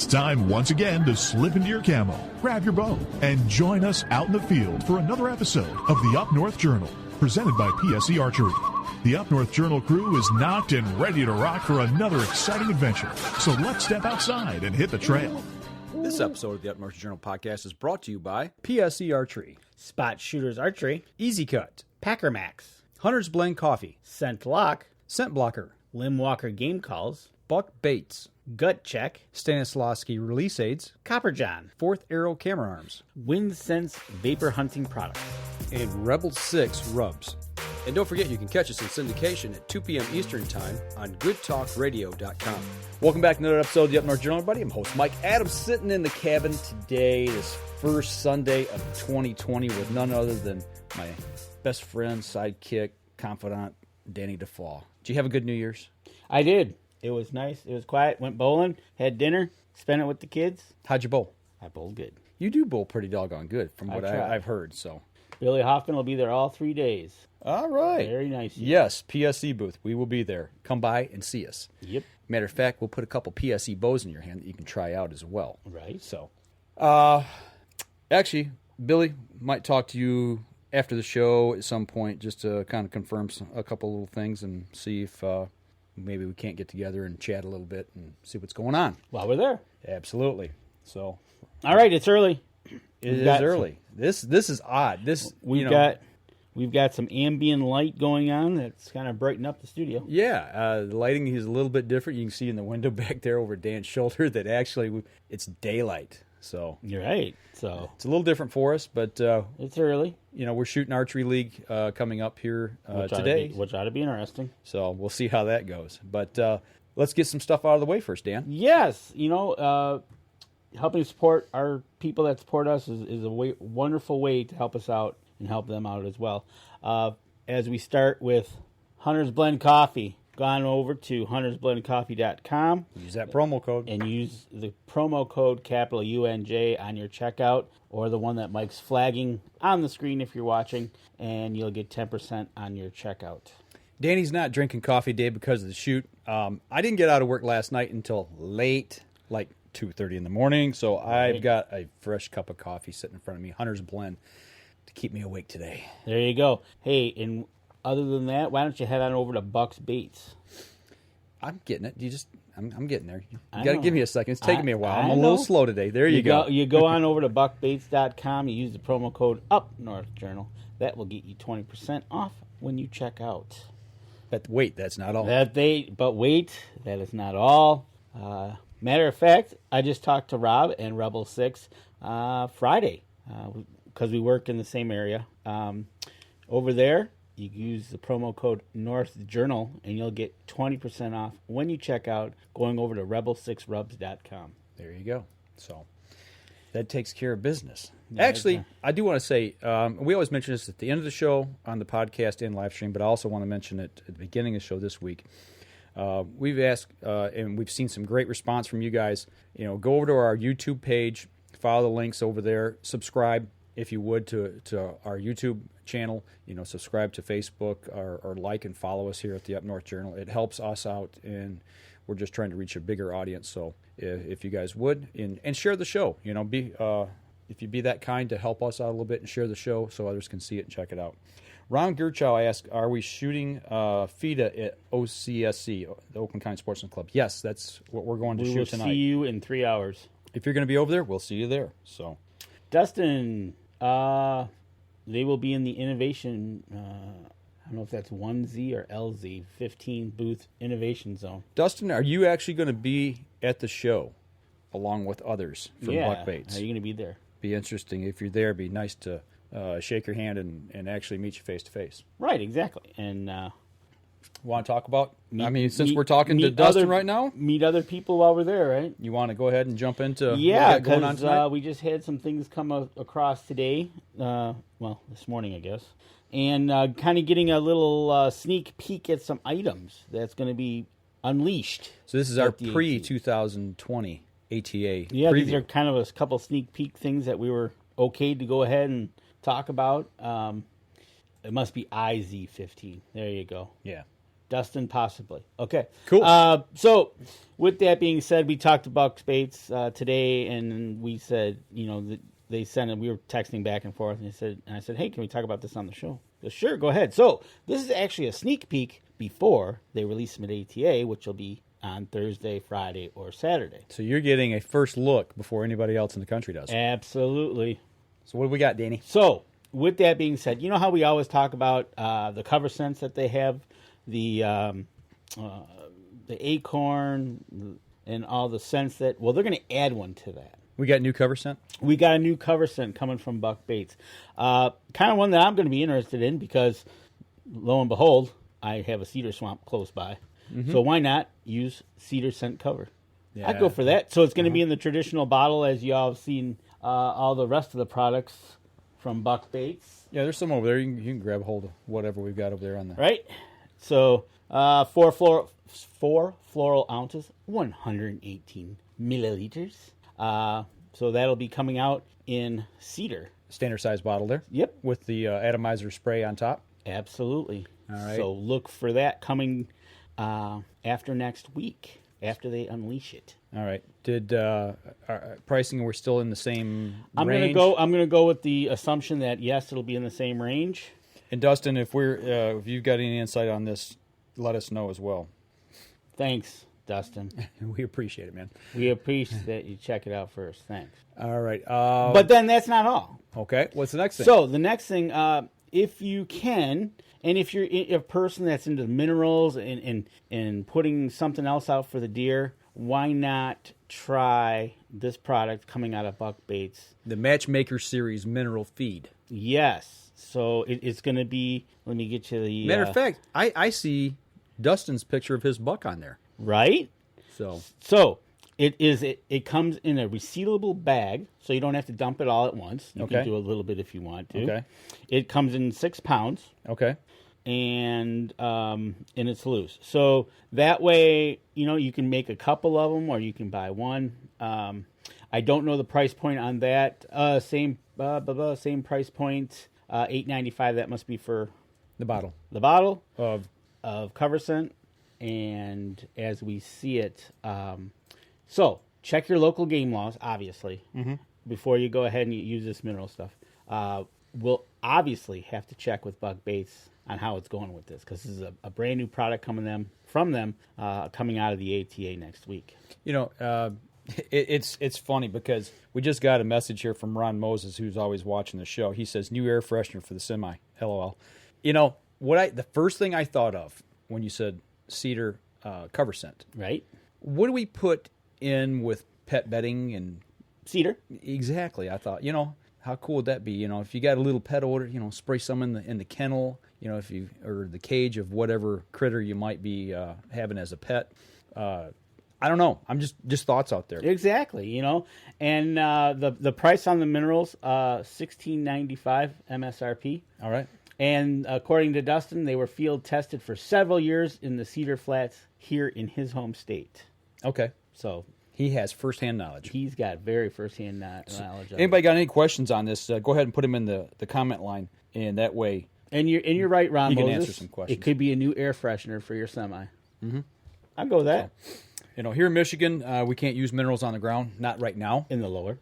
time once again to slip into your camo, grab your bow, and join us out in the field for another episode of the Up North Journal, presented by PSE Archery. The Up North Journal crew is knocked and ready to rock for another exciting adventure. So let's step outside and hit the trail. This episode of the Up North Journal podcast is brought to you by PSE Archery, Spot Shooters Archery, Easy Cut, Packer Max, Hunter's Blend Coffee, Scent Lock, Scent Blocker, Limb Walker Game Calls, Buck Baits, Gut Check, Stanislavski Release Aids, Copper John, Fourth Arrow Camera Arms, Wind Sense Vapor Hunting Products, and Rebel 6 Rubs. And don't forget, you can catch us in syndication at 2 p.m. Eastern Time on goodtalkradio.com. Welcome back to another episode of the Up North Journal, everybody. I'm host Mike Adams, sitting in the cabin today, this first Sunday of 2020, with none other than my best friend, sidekick, confidant, Danny DeFaw. Did you have a good New Year's? I did. It was nice. It was quiet. Went bowling, had dinner, spent it with the kids. How'd you bowl? I bowled good. You do bowl pretty doggone good, from what I've heard. So Billy Hoffman will be there all 3 days. All right. Very nice. Yes, PSE booth. We will be there. Come by and see us. Yep. Matter of fact, we'll put a couple PSE bows in your hand that you can try out as well. Right. So, actually, Billy might talk to you after the show at some point just to kind of confirm a couple little things and see if maybe we can't get together and chat a little bit and see what's going on. While we're there. Absolutely. So, all right, it's early. It is early. This is odd. We've got some ambient light going on that's kind of brighten up the studio. Yeah, the lighting is a little bit different. You can see in the window back there over Dan's shoulder that actually it's daylight. So you're right. So it's a little different for us, but it's early. We're shooting archery league coming up here today, which ought to be interesting. So we'll see how that goes. But let's get some stuff out of the way first, Dan. Yes, helping support our people that support us is a wonderful way to help us out and help them out as well. As we start with Hunter's Blend Coffee, go on over to huntersblendcoffee.com. Use that promo code. And use the promo code capital UNJ on your checkout, or the one that Mike's flagging on the screen if you're watching, and you'll get 10% on your checkout. Danny's not drinking coffee today because of the shoot. I didn't get out of work last night until late, like 2:30 in the morning, so I've got a fresh cup of coffee sitting in front of me, Hunter's Blend, to keep me awake today. There you go. Hey, and other than that, why don't you head on over to Buck's Baits? I'm getting it. I'm getting there. You got to give me a second. It's taking me a while. I'm a know. little slow today. There you go. You go on over to buckbaits.com. You use the promo code UPNorthJournal. That will get you 20% off when you check out. But wait, that's not all. That is not all. Matter of fact, I just talked to Rob and Rebel 6 Friday because we work in the same area. Over there, you use the promo code NorthJournal, and you'll get 20% off when you check out going over to rebel6rubs.com. There you go. So that takes care of business. Actually, I do want to say, we always mention this at the end of the show on the podcast and live stream, but I also want to mention it at the beginning of the show this week. We've asked, and we've seen some great response from you guys. Go over to our YouTube page, follow the links over there, subscribe if you would to our YouTube channel. Subscribe to Facebook or like and follow us here at the Up North Journal. It helps us out, and we're just trying to reach a bigger audience. So if you guys would, and share the show, if you'd be that kind to help us out a little bit and share the show so others can see it and check it out. Ron Gerchow asked, are we shooting FIDA at OCSC, the Oakland County Sportsman Club? Yes, that's what we're going to shoot tonight. We will see you in 3 hours. If you're going to be over there, we'll see you there. So, Dustin, they will be in the Innovation, I don't know if that's 1Z or LZ, 15 booth Innovation Zone. Dustin, are you actually going to be at the show along with others from Buck Baits? Are you going to be there? Be interesting. If you're there, it'd be nice to shake your hand and actually meet you face to face. Right, exactly. And want to talk about? Since we're talking to Dustin right now, meet other people while we're there, right? You want to go ahead and jump into what we got going on tonight? We just had some things come across today. This morning, I guess, and kind of getting a little sneak peek at some items that's going to be unleashed. So this is our pre-2020 ATA. Yeah, preview. These are kind of a couple sneak peek things that we were okay to go ahead and talk about. It must be IZ15. There you go. Yeah. Dustin, possibly. Okay. Cool. So, with that being said, we talked about baits today, and we said, they sent it. We were texting back and forth, and I said, hey, can we talk about this on the show? He goes, sure, go ahead. So, this is actually a sneak peek before they release them at ATA, which will be on Thursday, Friday, or Saturday. So you're getting a first look before anybody else in the country does. Absolutely. So what do we got, Danny? So, with that being said, you know how we always talk about the cover scents that they have, the acorn and all the scents that, well, they're going to add one to that. We got new cover scent? We got a new cover scent coming from Buck Baits. Kind of one that I'm going to be interested in because, lo and behold, I have a cedar swamp close by. Mm-hmm. So why not use cedar scent cover? Yeah. I'd go for that. So it's going to be in the traditional bottle, as you all have seen all the rest of the products from Buck Baits. Yeah, there's some over there. You can grab hold of whatever we've got over there on there. Right. So 4 floral ounces, 118 milliliters. So that'll be coming out in cedar. Standard size bottle there. Yep. With the atomizer spray on top. Absolutely. All right. So look for that coming after next week, after they unleash it. All right. Did pricing? We're still in the same range. I'm gonna go with the assumption that yes, it'll be in the same range. And Dustin, if you've got any insight on this, let us know as well. Thanks, Dustin. We appreciate it, man. We appreciate that you check it out first. Thanks. All right. But then that's not all. Okay. What's the next thing? So the next thing, if you can, and if you're a person that's into minerals and putting something else out for the deer, why not try this product coming out of Buck Baits? The Matchmaker Series Mineral Feed. Yes. So it's going to be, let me get you the... Matter of fact, I see Dustin's picture of his buck on there. Right? So it comes in a resealable bag, so you don't have to dump it all at once. You Okay. can do a little bit if you want to. Okay. It comes in 6 pounds. Okay. And it's loose. So that way, you can make a couple of them, or you can buy one. I don't know the price point on that. Same price point, $8.95. That must be for The bottle of cover scent. And as we see it, so check your local game laws, obviously, before you go ahead and use this mineral stuff. We'll obviously have to check with Buck Baits on how it's going with this, because this is a brand new product coming coming out of the ATA next week. It's funny because we just got a message here from Ron Moses, who's always watching the show. He says, new air freshener for the semi. LOL. The first thing I thought of when you said cedar cover scent. Right. What do we put in with pet bedding and cedar? Exactly. I thought, how cool would that be? If you got a little pet odor, spray some in the kennel, or the cage of whatever critter you might be having as a pet. I don't know. I'm just thoughts out there. Exactly. And the price on the minerals, $16.95 MSRP. All right. And according to Dustin, they were field tested for several years in the Cedar Flats here in his home state. Okay. So he has firsthand knowledge. He's got very firsthand knowledge. Anybody got any questions on this? Go ahead and put them in the comment line, and that way. And you're right, Ron. You can Moses. answer some questions. It could be a new air freshener for your semi. Mm-hmm. I'll go with that. So, here in Michigan, we can't use minerals on the ground. Not right now. In the lower.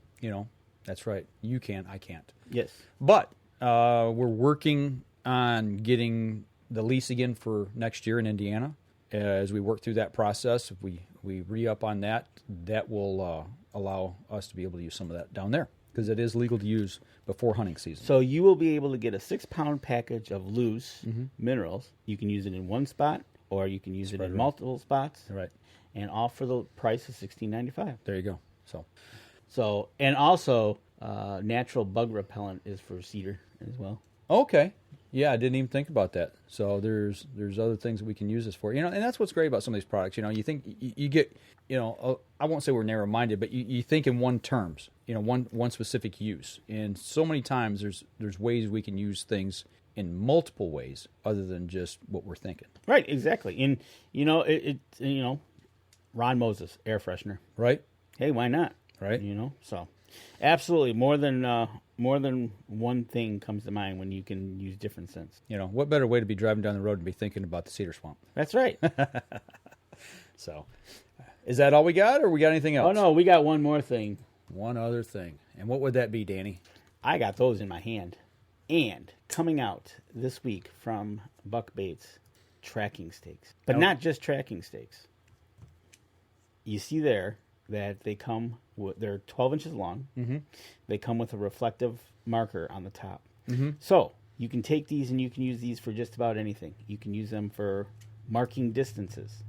That's right. You can. I can't. Yes. But we're working on getting the lease again for next year in Indiana. As we work through that process, if we re-up on that, that will allow us to be able to use some of that down there, because it is legal to use before hunting season. So you will be able to get a 6-pound package of loose minerals. You can use it in one spot, or you can use it in multiple spots. Right. And all for the price of $16.95. There you go. So and also natural bug repellent is for cedar as well. Okay. Yeah, I didn't even think about that. So there's other things that we can use this for. And that's what's great about some of these products. You think you get, I won't say we're narrow-minded, but you think in one terms, one specific use. And so many times there's ways we can use things in multiple ways other than just what we're thinking. Right, exactly. And Ron Moses, air freshener. Right? Hey, why not? Right. So Absolutely. More than one thing comes to mind when you can use different scents. You know, what better way to be driving down the road and be thinking about the cedar swamp? That's right. So, is that all we got, or we got anything else? Oh, no, we got one more thing. One other thing. And what would that be, Danny? I got those in my hand. And coming out this week from Buck Baits, tracking stakes. But not just tracking stakes. You see there that they come with, they're 12 inches long. Mm-hmm. They come with a reflective marker on the top. Mm-hmm. So you can take these and you can use these for just about anything. You can use them for marking distances.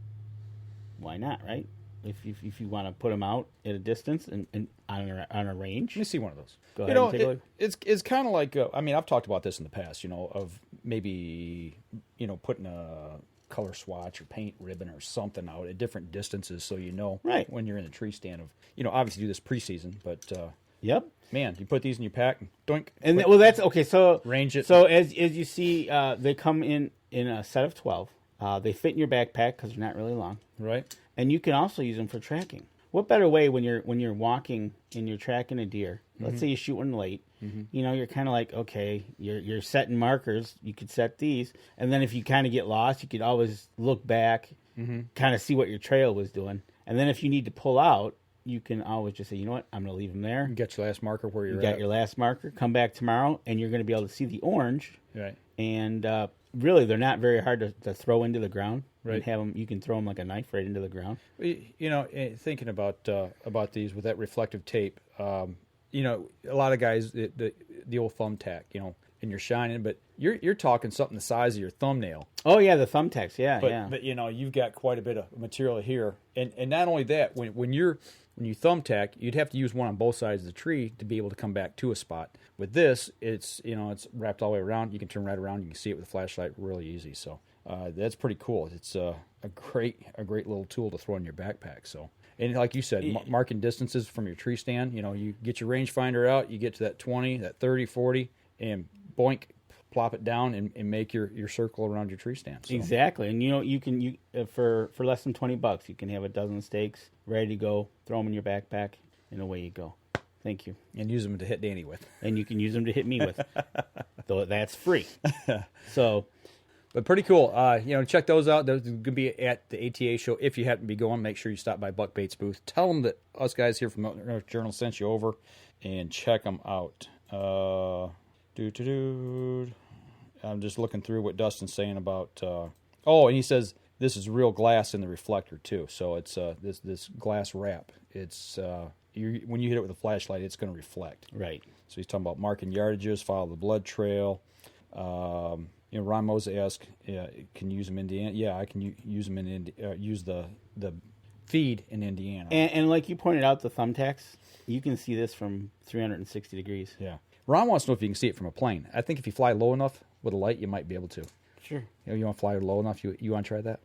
Why not, right? If you want to put them out at a distance and on a range. Let me see one of those. Go ahead and take a look. It's kind of like, I mean, I've talked about this in the past, you know, of maybe, you know, putting a color swatch or paint ribbon or something out at different distances so you know right. when you're in the tree stand of, you know, obviously do this preseason, but yep. Man, you put these in your pack and doink. And well, that's okay. So range it. So as you see, they come in a set of 12. They fit in your backpack because they're not really long. Right. And you can also use them for tracking. What better way when you're walking and you're tracking a deer? Mm-hmm. Let's say you shoot one late. Mm-hmm. You know, you're kind of like, okay, you're setting markers. You could set these, and then if you kind of get lost, you could always look back, mm-hmm. kind of see what your trail was doing, and then if you need to pull out, you can always just say, you know what, I'm going to leave them there. You get your last marker where you're at. You got your last marker. Come back tomorrow, and you're going to be able to see the orange. Right. And really, they're not very hard to throw into the ground. Right. And have them, you can throw them like a knife right into the ground. You know, thinking about these with that reflective tape, you know, a lot of guys the old thumbtack, you know, and you're shining, but you're talking something the size of your thumbnail. Oh yeah, the thumbtacks, yeah. But you know, you've got quite a bit of material here, and not only that, when you thumbtack, you'd have to use one on both sides of the tree to be able to come back to a spot. With this, it's wrapped all the way around. You can turn right around. You can see it with a flashlight really easy. So that's pretty cool. It's a great little tool to throw in your backpack. So, and like you said, marking distances from your tree stand. You know, you get your rangefinder out. You get to that 20, that 30, 40, and boink, plop it down and make your circle around your tree stand. So. Exactly, and you know you for less than $20, you can have a dozen stakes ready to go. Throw them in your backpack, and away you go. Thank you. And use them to hit Danny with. And you can use them to hit me with, though that's free. So, but pretty cool. You know, check those out. Those are going to be at the ATA show. If you happen to be going, make sure you stop by Buck Baits booth. Tell them that us guys here from North Journal sent you over, and check them out. I'm just looking through what Dustin's saying about. And he says this is real glass in the reflector too. So it's this glass wrap. It's when you hit it with a flashlight, it's going to reflect. Right. So he's talking about marking yardages, follow the blood trail. You know, Ron Mose asked, "Can you use them in Indiana?" Yeah, I can use them in use the feed in Indiana. And like you pointed out, the thumbtacks, you can see this from 360 degrees. Yeah. Ron wants to know if you can see it from a plane. I think if you fly low enough with a light, you might be able to. Sure. You know, you want to fly low enough? You want to try that?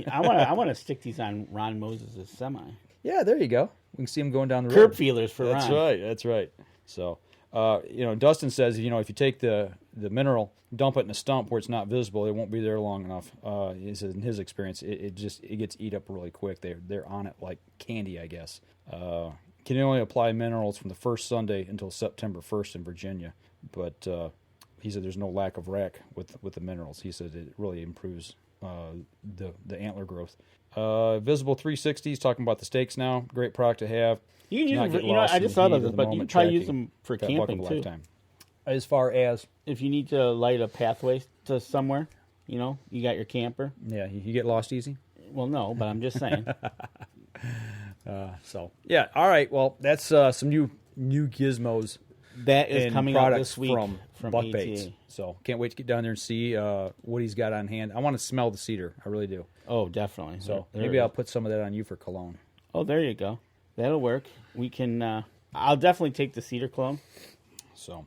I want to stick these on Ron Moses' semi. Yeah, there you go. We can see him going down the road. Curb feelers for That's Ron. That's right. So, you know, Dustin says, you know, if you take the mineral, dump it in a stump where it's not visible, it won't be there long enough. He says in his experience, it gets eat up really quick. They're on it like candy, I guess. Can only apply minerals from the first Sunday until September 1st in Virginia, but he said there's no lack of rack with the minerals. He said it really improves the antler growth. Visible 360s, talking about the stakes now. Great product to have. You can use them for, you know, I just thought of this, but you can probably use them for camping too. Lifetime. As far as if you need to light a pathway to somewhere, you know, you got your camper. Yeah, you get lost easy. Well, no, but I'm just saying. So yeah, all right. Well, that's some new gizmos that is coming out this week from Buck Baits. So can't wait to get down there and see what he's got on hand. I want to smell the cedar. I really do. Oh, definitely. So maybe I'll put some of that on you for cologne. Oh, there you go. That'll work. We can. I'll definitely take the cedar cologne. So,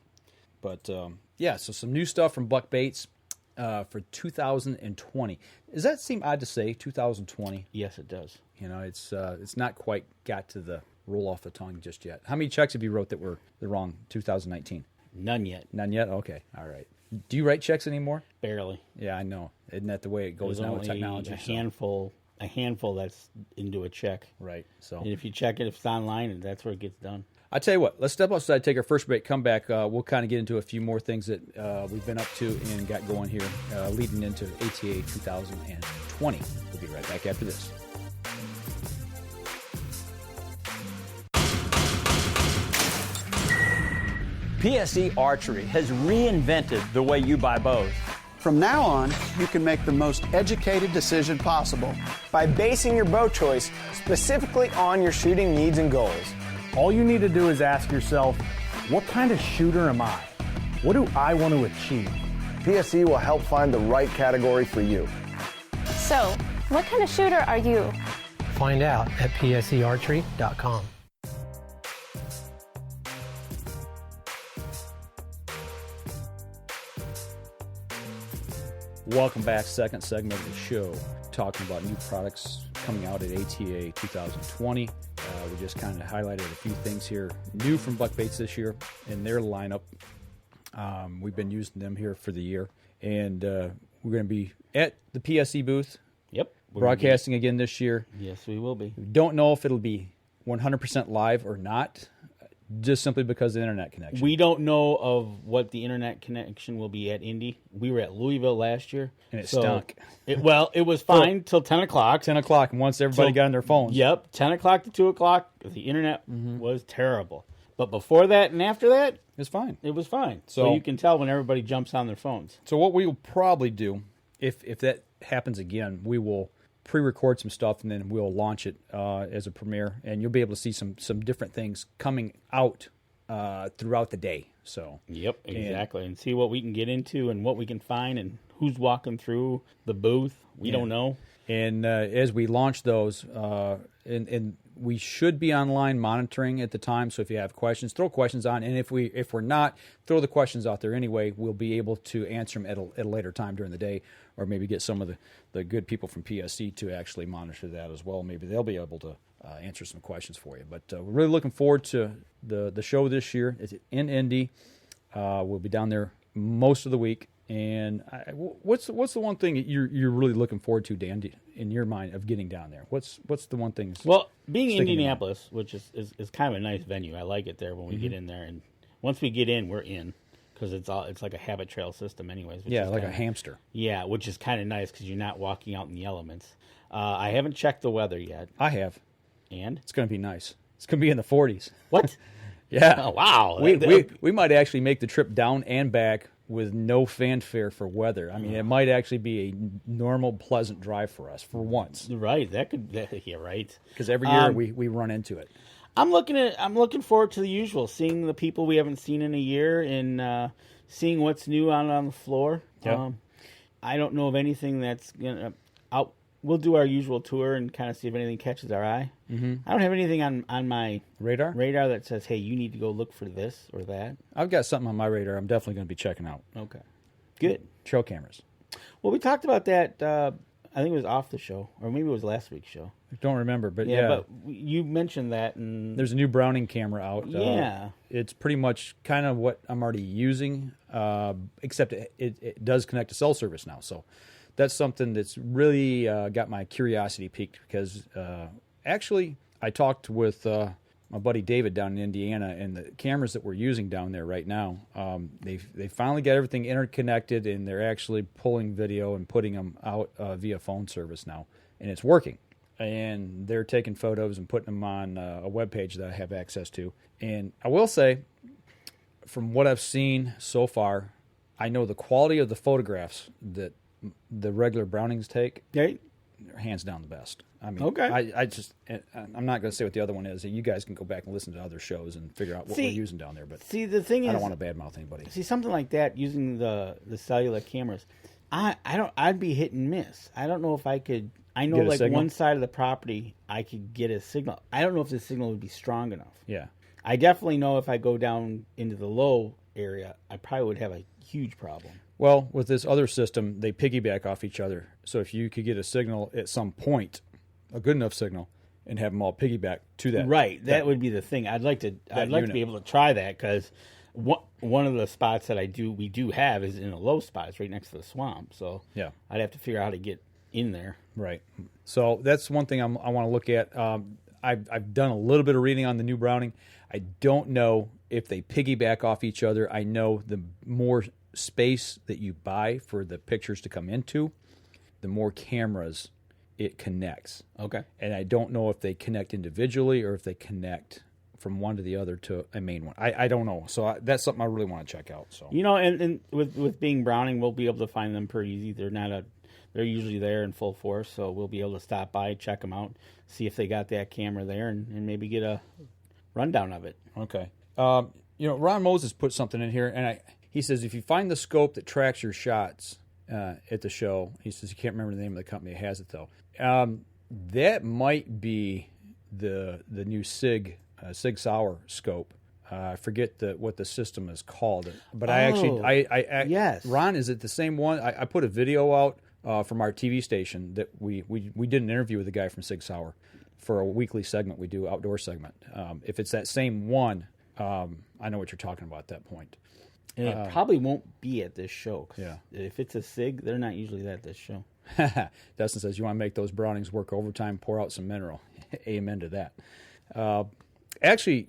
but yeah. So some new stuff from Buck Baits for 2020. Does that seem odd to say 2020? Yes, it does. You know, it's not quite got to the roll off the tongue just yet. How many checks have you wrote that were the wrong 2019? None yet. None yet? Okay. All right. Do you write checks anymore? Barely. Yeah, I know. Isn't that the way it goes now with technology? A handful that's into a check. Right. So and if you check it, if it's online, that's where it gets done. I tell you what, let's step outside, take our first break, come back. We'll kind of get into a few more things that we've been up to and got going here leading into ATA 2020. We'll be right back after this. PSE Archery has reinvented the way you buy bows. From now on, you can make the most educated decision possible by basing your bow choice specifically on your shooting needs and goals. All you need to do is ask yourself, what kind of shooter am I? What do I want to achieve? PSE will help find the right category for you. So, what kind of shooter are you? Find out at psearchery.com. Welcome back. Second segment of the show, talking about new products coming out at ATA 2020. We just kind of highlighted a few things here new from Buck Baits this year in their lineup. We've been using them here for the year, and we're going to be at the PSE booth. Yep. Broadcasting again this year. Yes, we will be. We don't know if it'll be 100% live or not, just simply because of the internet connection. We don't know of what the internet connection will be at Indy. We were at Louisville last year. And it stunk. It was fine till 10 o'clock. 10 o'clock, and once everybody got on their phones. Yep, 10 o'clock to 2 o'clock, the internet was terrible. But before that and after that, It's fine. it was fine. So- So you can tell when everybody jumps on their phones. So what we will probably do, if that happens again, we will pre-record some stuff and then we'll launch it as a premiere, and you'll be able to see some different things coming out throughout the day. So Yep, exactly. And see what we can get into and what we can find and who's walking through the booth. We don't know. And as we launch those, and we should be online monitoring at the time. So if you have questions, throw questions on. And if we're not, throw the questions out there anyway. We'll be able to answer them at a later time during the day, or maybe get some of the good people from PSC to actually monitor that as well. Maybe they'll be able to answer some questions for you. But we're really looking forward to the show this year. It's in Indy. We'll be down there most of the week. And what's the one thing that you're really looking forward to, Dan, in your mind, of getting down there? What's the one thing? Well, being in Indianapolis, which is kind of a nice venue. I like it there when we get in there, and once we get in, we're in, because it's like a habit trail system, anyways. Which is like a hamster. Yeah, which is kind of nice because you're not walking out in the elements. I haven't checked the weather yet. I have, and it's going to be nice. It's going to be in the 40s. What? Yeah. Oh, wow. We might actually make the trip down and back with no fanfare for weather. I mean, it might actually be a normal, pleasant drive for us for once. Right. Yeah, right. Because every year we run into it. I'm looking forward to the usual, seeing the people we haven't seen in a year and seeing what's new on the floor. Yep. I don't know of anything that's gonna out. We'll do our usual tour and kind of see if anything catches our eye. Mm-hmm. I don't have anything on my radar that says, hey, you need to go look for this or that. I've got something on my radar I'm definitely going to be checking out. Okay. Good. Trail cameras. Well, we talked about that, I think it was off the show, or maybe it was last week's show. I don't remember, but yeah. But you mentioned that. And there's a new Browning camera out. Yeah. It's pretty much kind of what I'm already using, except it does connect to cell service now. So that's something that's really got my curiosity piqued, because actually I talked with my buddy David down in Indiana, and the cameras that we're using down there right now, they finally got everything interconnected, and they're actually pulling video and putting them out via phone service now, and it's working. And they're taking photos and putting them on a web page that I have access to. And I will say, from what I've seen so far, I know the quality of the photographs that the regular Brownings take, right, hands down the best. I mean, okay. I'm not going to say what the other one is. You guys can go back and listen to other shows and figure out what we're using down there. But see, the thing is, I don't want to badmouth anybody. See, something like that, using the cellular cameras, I'd be hit and miss. I don't know if I could. I know, like, one side of the property, I could get a signal. I don't know if the signal would be strong enough. Yeah. I definitely know if I go down into the low area, I probably would have a huge problem. Well, with this other system, they piggyback off each other. So if you could get a signal at some point, a good enough signal, and have them all piggyback to that. Right. That would be the thing. I'd like to be able to try that, because one of the spots that we do have is in a low spot. It's right next to the swamp. So yeah, I'd have to figure out how to get in there. Right. So that's one thing I want to look at. I've done a little bit of reading on the new Browning. I don't know if they piggyback off each other. I know the more space that you buy for the pictures to come into, the more cameras it connects. Okay. And I don't know if they connect individually or if they connect from one to the other to a main one. I don't know. So that's something I really want to check out. So and with being Browning, we'll be able to find them pretty easy. They're usually there in full force, so we'll be able to stop by, check them out, see if they got that camera there, and maybe get a rundown of it. Okay. Ron Moses put something in here, and he says if you find the scope that tracks your shots at the show, he says he can't remember the name of the company that has it though. That might be the new Sig Sauer scope. I forget what the system is called, but yes. Ron, is it the same one? I put a video out from our TV station that we did an interview with a guy from Sig Sauer for a weekly segment we do, outdoor segment. If it's that same one, I know what you're talking about at that point. And it probably won't be at this show. Yeah. If it's a Sig, they're not usually at this show. Dustin says, you want to make those Brownings work overtime, pour out some mineral. Amen to that. Actually,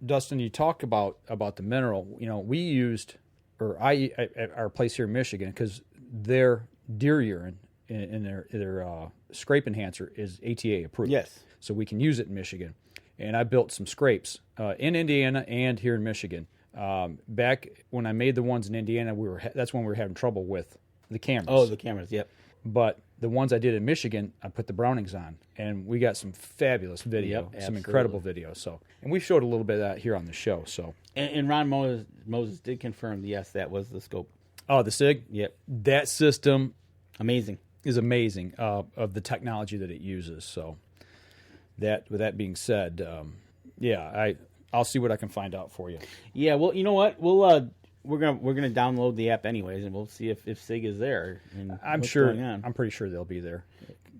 Dustin, you talk about the mineral. We used, at our place here in Michigan, because their deer urine in their scrape enhancer is ATA approved. Yes. So we can use it in Michigan. And I built some scrapes in Indiana and here in Michigan. Back when I made the ones in Indiana, that's when we were having trouble with the cameras. Oh, the cameras, yep. But the ones I did in Michigan, I put the Brownings on, and we got some fabulous video, some incredible video. So, and we showed a little bit of that here on the show. So, and Ron Moses did confirm, yes, that was the scope. Oh, the Sig? Yep. That system amazing is amazing of the technology that it uses. So, with that being said, I'll see what I can find out for you. Yeah, well, you know what? We're gonna download the app anyways, and we'll see if Sig is there. And I'm pretty sure they'll be there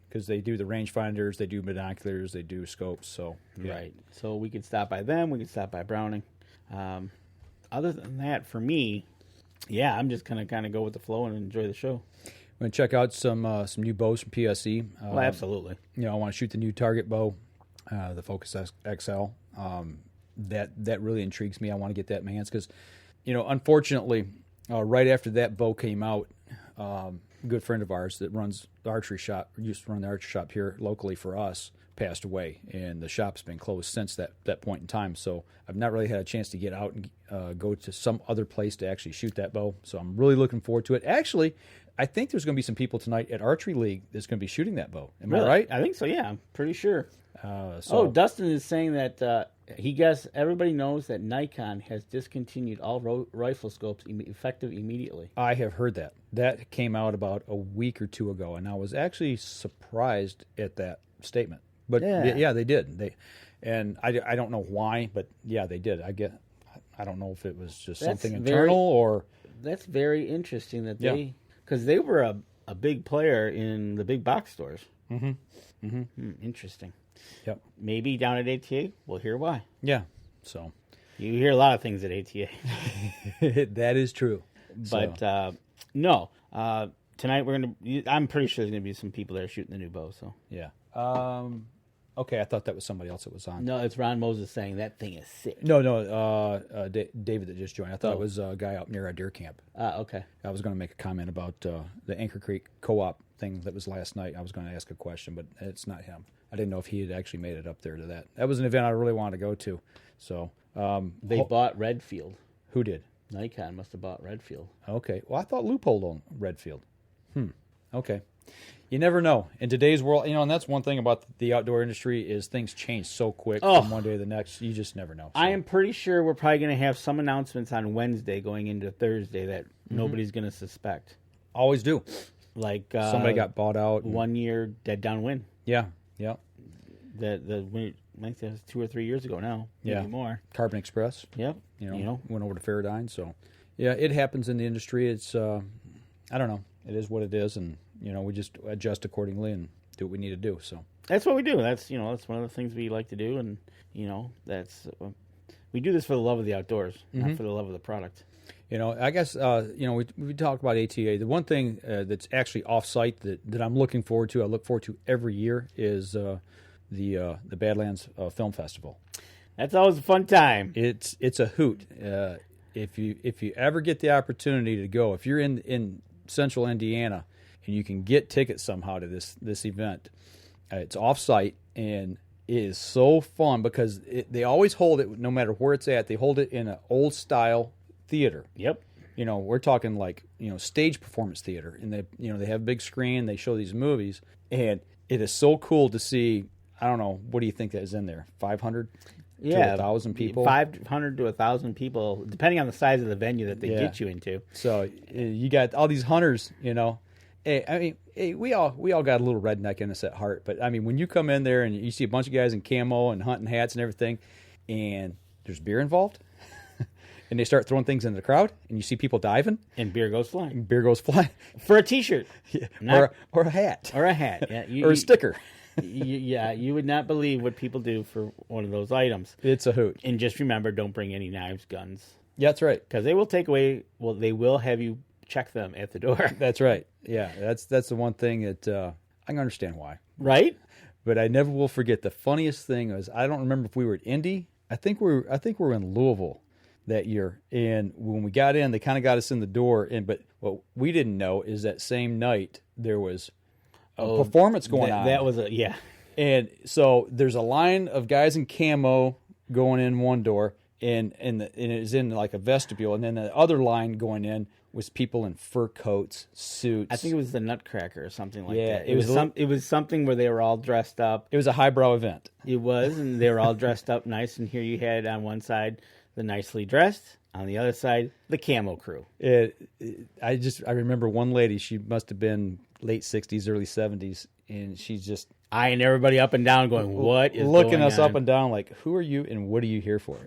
because they do the rangefinders, they do binoculars, they do scopes. So right. So we could stop by them. We could stop by Browning. Other than that, for me, I'm just gonna kind of go with the flow and enjoy the show. I'm gonna check out some new bows from PSE. Well, absolutely. I want to shoot the new target bow, the Focus XL. That really intrigues me. I want to get that in my hands because, unfortunately, right after that bow came out, a good friend of ours that runs the archery shop, used to run the archery shop here locally for us, passed away, and the shop's been closed since that point in time. So I've not really had a chance to get out and go to some other place to actually shoot that bow. So I'm really looking forward to it. Actually, I think there's going to be some people tonight at Archery League that's going to be shooting that bow. Am I right? I think so, yeah. I'm pretty sure. Dustin is saying that he guessed everybody knows that Nikon has discontinued all rifle scopes effective immediately. I have heard that. That came out about a week or two ago, and I was actually surprised at that statement. But yeah they did. And I don't know why, but yeah, they did. I don't know if it was just something internal or. That's very interesting that because they were a big player in the big box stores. Mm-hmm. Mm-hmm. Interesting. Yep. Maybe down at ATA, we'll hear why. Yeah. So you hear a lot of things at ATA. That is true. But no. Tonight I'm pretty sure there's gonna be some people there shooting the new bow. So yeah. Okay, I thought that was somebody else that was on. No, it's Ron Moses saying that thing is sick. No, David that just joined. I thought it was a guy out near our deer camp. Okay. I was going to make a comment about the Anchor Creek co-op thing that was last night. I was going to ask a question, but it's not him. I didn't know if he had actually made it up there to that. That was an event I really wanted to go to. So they bought Redfield. Who did? Nikon must have bought Redfield. Okay. Well, I thought Loophole owned Redfield. Okay. You never know. In today's world, and that's one thing about the outdoor industry is things change so quick from one day to the next. You just never know. So. I am pretty sure we're probably going to have some announcements on Wednesday going into Thursday that nobody's going to suspect. Always do. Like somebody got bought out. 1 year dead downwind. Yeah. Yeah. I think that was 2 or 3 years ago now. Maybe more. Carbon Express. Yep. Went over to Faradyne. So, yeah, it happens in the industry. It's, I don't know. It is what it is, and we just adjust accordingly and do what we need to do. So that's what we do. That's that's one of the things we like to do, and that's we do this for the love of the outdoors, not for the love of the product. I guess we talk about ATA. The one thing that's actually off-site that I'm looking forward to, I look forward to every year, is the Badlands Film Festival. That's always a fun time. It's a hoot. If you ever get the opportunity to go, if you're in central Indiana and you can get tickets somehow to this event, it's off-site and it is so fun because they always hold it, no matter where it's at, they hold it in an old-style theater. Yep. We're talking like, stage performance theater. And they have a big screen, they show these movies, and it is so cool to see. I don't know, what do you think that is in there? 500? Yeah, 1,000 people. 500 to 1,000 people, depending on the size of the venue that they get you into. So you got all these hunters. Hey, we all got a little redneck in us at heart. But I mean, when you come in there and you see a bunch of guys in camo and hunting hats and everything, and there's beer involved, and they start throwing things into the crowd, and you see people diving, and beer goes flying. For a T-shirt, or a hat, or a hat, or a sticker. You would not believe what people do for one of those items. It's a hoot. And just remember, don't bring any knives, guns. Yeah, that's right. Because they will take away. Well, they will have you check them at the door. That's right. Yeah, that's the one thing that I can understand why. Right. But I never will forget. The funniest thing was, I don't remember if we were at Indy. I think we were in Louisville that year. And when we got in, they kind of got us in the door. But what we didn't know is that same night there was a performance going on. That was And so there's a line of guys in camo going in one door, and it is in like a vestibule, and then the other line going in was people in fur coats, suits. I think it was the Nutcracker or something like that. It was something where they were all dressed up. It was a highbrow event. It was, and they were all dressed up nice. And here you had on one side the nicely dressed, on the other side the camo crew. I remember one lady. She must have been late 60s, early 70s, and she's just eyeing everybody up and down, going, "What is looking going us on?" up and down, like, "Who are you, and what are you here for?"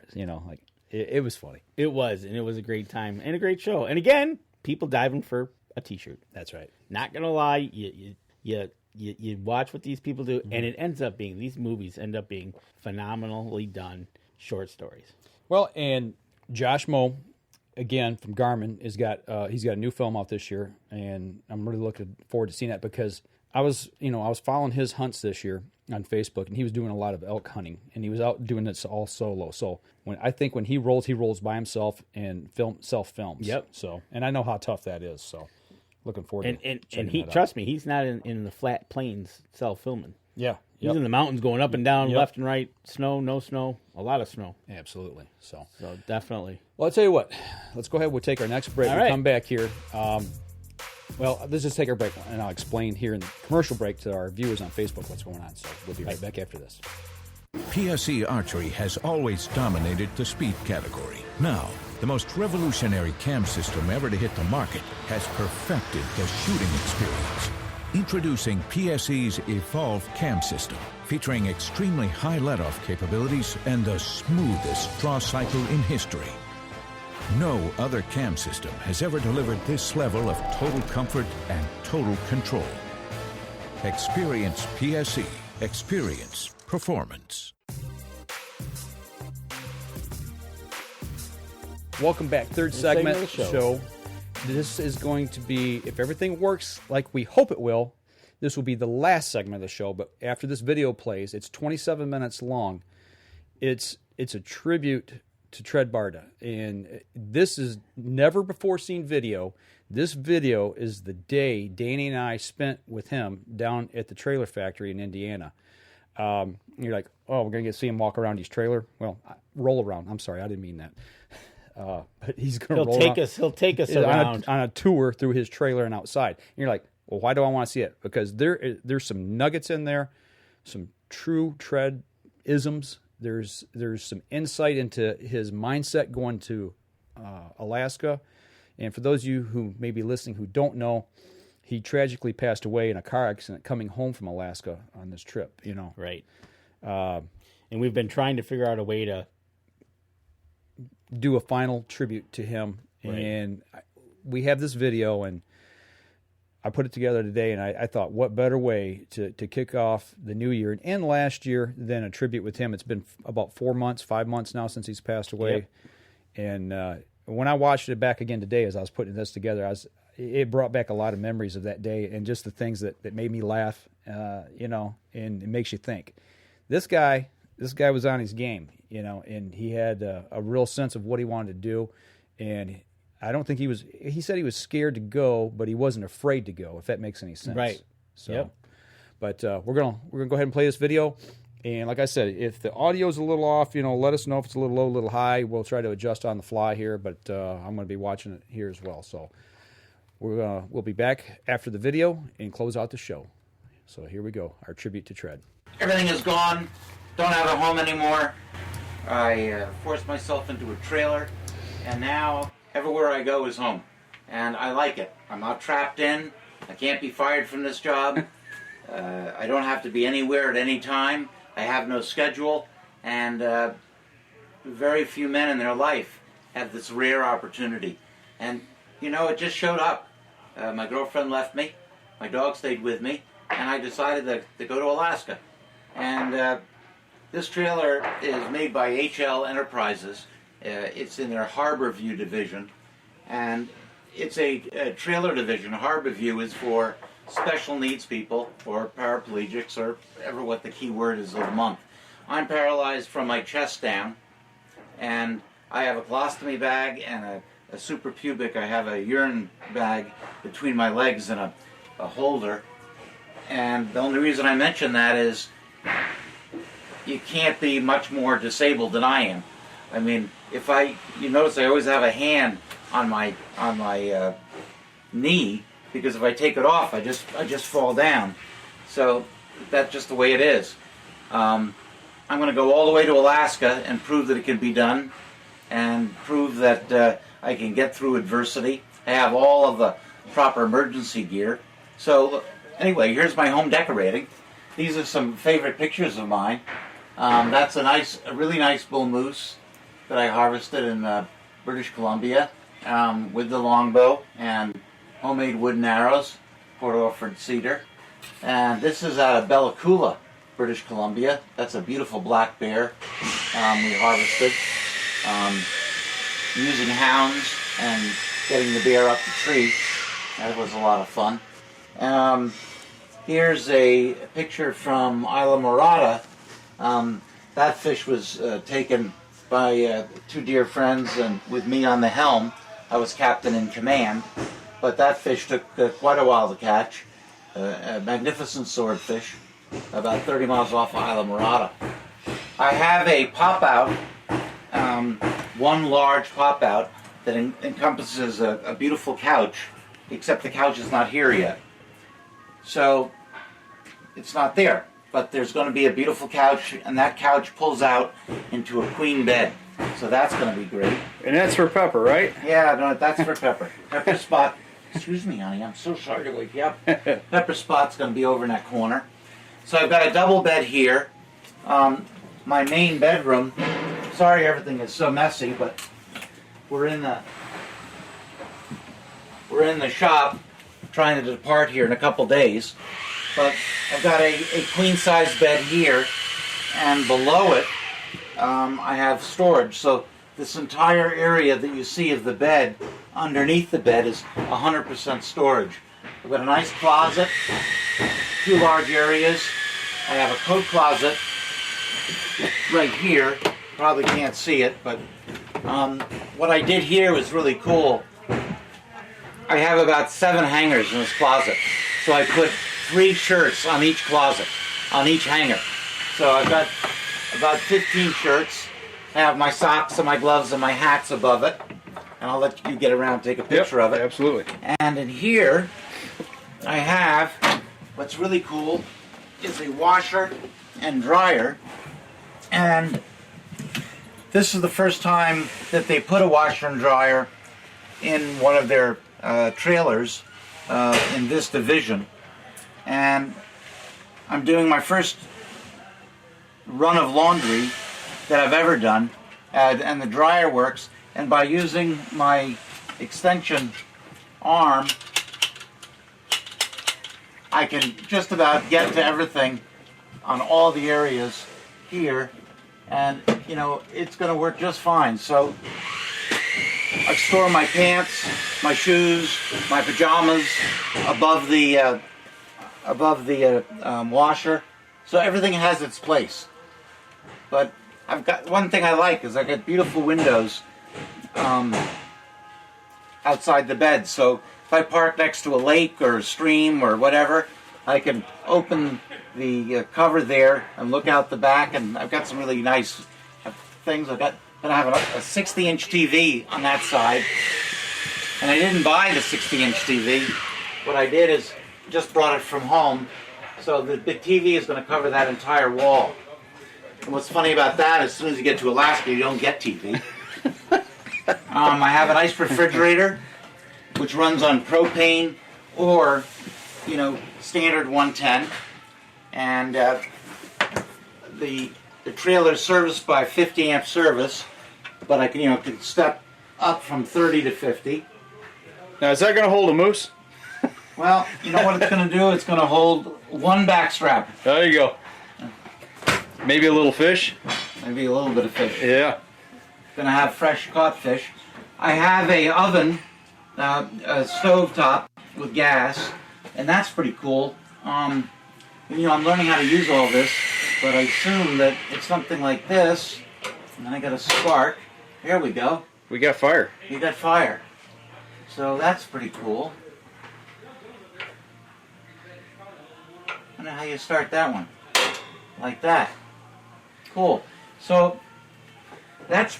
It was funny. It was, and it was a great time and a great show. And again, people diving for a T-shirt. That's right. Not gonna lie, you watch what these people do, and it ends up being, these movies end up being phenomenally done short stories. Well, and Josh Moe, again from Garmin, he's got a new film out this year, and I'm really looking forward to seeing that because I was following his hunts this year on Facebook, and he was doing a lot of elk hunting, and he was out doing this all solo. So when he rolls by himself and self films. Yep. So, and I know how tough that is. So, looking forward to and he, trust me, he's not in the flat plains self filming. Yeah. He's in the mountains going up and down, left and right, snow, no snow, a lot of snow. Absolutely. So definitely. Well, I'll tell you what. Let's go ahead. We'll take our next break. We'll come back here. Well, let's just take our break, and I'll explain here in the commercial break to our viewers on Facebook what's going on. So we'll be right back after this. PSE Archery has always dominated the speed category. Now, the most revolutionary cam system ever to hit the market has perfected the shooting experience. Introducing PSE's Evolve Cam System, featuring extremely high let-off capabilities and the smoothest draw cycle in history. No other cam system has ever delivered this level of total comfort and total control. Experience PSE. Experience performance. Welcome back. Third segment of the show. This is going to be, if everything works like we hope it will, this will be the last segment of the show. But after this video plays, it's 27 minutes long. It's a tribute to Tred Barta. And this is never before seen video. This video is the day Danny and I spent with him down at the trailer factory in Indiana. You're like, oh, we're going to see him walk around his trailer? Well, roll around. I'm sorry, I didn't mean that. But he's going to roll around. He'll take us around on a tour through his trailer and outside. And you're like, well, why do I want to see it? Because there's some nuggets in there, some true Tred isms. There's some insight into his mindset going to Alaska. And for those of you who may be listening who don't know, he tragically passed away in a car accident coming home from Alaska on this trip. Right. And we've been trying to figure out a way to do a final tribute to him. Right. And we have this video, and I put it together today, and I thought, what better way to kick off the new year and last year than a tribute with him. It's been about 5 months now since he's passed away. Yep. And when I watched it back again today as I was putting this together, it brought back a lot of memories of that day and just the things that made me laugh, and it makes you think. This guy was on his game, you know, and he had a real sense of what he wanted to do, and I don't think he said he was scared to go, but he wasn't afraid to go, if that makes any sense. Right. So, yep. But we're gonna go ahead and play this video, and like I said, if the audio's a little off, you know, let us know if it's a little low, a little high. We'll try to adjust on the fly here, but I'm going to be watching it here as well. So we'll be back after the video and close out the show. So here we go, our tribute to Tred. Everything is gone. Don't have a home anymore. I forced myself into a trailer, and now everywhere I go is home. And I like it. I'm not trapped in. I can't be fired from this job. I don't have to be anywhere at any time. I have no schedule. And very few men in their life have this rare opportunity. And, you know, it just showed up. My girlfriend left me. My dog stayed with me. And I decided to go to Alaska. And this trailer is made by HL Enterprises. It's in their Harbor View division. And it's a trailer division. Harbor View is for special needs people or paraplegics or ever what the key word is of the month. I'm paralyzed from my chest down. And I have a colostomy bag and a suprapubic. I have a urine bag between my legs and a holder. And the only reason I mention that is you can't be much more disabled than I am. I mean, you notice I always have a hand on my knee, because if I take it off, I just fall down. So that's just the way it is. I'm going to go all the way to Alaska and prove that it can be done, and prove that I can get through adversity. I have all of the proper emergency gear. So anyway, here's my home decorating. These are some favorite pictures of mine. That's a really nice bull moose that I harvested in British Columbia with the longbow and homemade wooden arrows, Port Orford cedar. And this is out of Bella Coola, British Columbia. That's a beautiful black bear we harvested using hounds and getting the bear up the tree. That was a lot of fun. Here's a picture from Isla Morada. That fish was taken by two dear friends and with me on the helm. I was captain in command, but that fish took quite a while to catch. A magnificent swordfish, about 30 miles off of Isla Morada. I have a pop-out, one large pop-out that encompasses a beautiful couch, except the couch is not here yet. So it's not there, but there's going to be a beautiful couch, and that couch pulls out into a queen bed. So that's going to be great. And that's for Pepper, right? Yeah, no, that's for Pepper. Pepper Spot. Excuse me, honey, I'm so sorry to wake you up. Pepper Spot's going to be over in that corner. So I've got a double bed here. My main bedroom. Sorry everything is so messy, but we're in the shop trying to depart here in a couple days. But I've got a queen-size bed here, and below it I have storage. So this entire area that you see of the bed, underneath the bed, is 100% storage. I've got a nice closet, two large areas. I have a coat closet right here. Probably can't see it, but what I did here was really cool. I have about 7 hangers in this closet. So I put 3 shirts on each closet, on each hanger. So I've got about 15 shirts. I have my socks and my gloves and my hats above it. And I'll let you get around and take a picture of it. Absolutely. And in here, I have, what's really cool, is a washer and dryer. And this is the first time that they put a washer and dryer in one of their trailers in this division. And I'm doing my first run of laundry that I've ever done, and the dryer works. And by using my extension arm, I can just about get to everything on all the areas here, and you know, it's going to work just fine. So I store my pants, my shoes, my pajamas above the washer, so everything has its place. But I've got one thing I like is I got beautiful windows outside the bed. So if I park next to a lake or a stream or whatever, I can open the cover there and look out the back. And I've got some really nice things. I have a 60-inch TV on that side. And I didn't buy the 60-inch TV. What I did is just brought it from home. So the big TV is going to cover that entire wall. And what's funny about that, as soon as you get to Alaska, you don't get TV. I have a nice refrigerator, which runs on propane or, standard 110. And the trailer is serviced by 50 amp service, but I can step up from 30 to 50. Now, is that going to hold a moose? Well, you know what it's going to do? It's going to hold one back strap. There you go. Maybe a little fish? Maybe a little bit of fish. Yeah. Going to have fresh caught fish. I have a oven, a stovetop with gas, and that's pretty cool. I'm learning how to use all this, but I assume that it's something like this, and then I got a spark. There we go. We got fire. You got fire. So that's pretty cool. I don't know how you start that one. Like that. Cool. So that's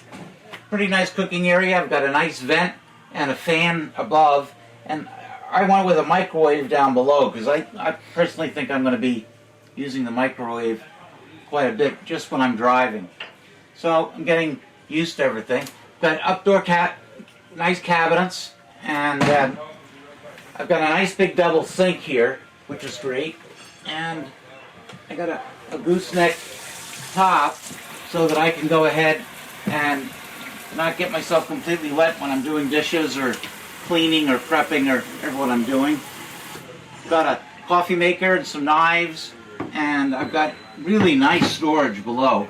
pretty nice cooking area. I've got a nice vent and a fan above, and I went with a microwave down below because I personally think I'm going to be using the microwave quite a bit just when I'm driving. So I'm getting used to everything. Got outdoor nice cabinets, and I've got a nice big double sink here, which is great. And I got a gooseneck top so that I can go ahead and not get myself completely wet when I'm doing dishes or cleaning or prepping or what I'm doing. Got a coffee maker and some knives, and I've got really nice storage below.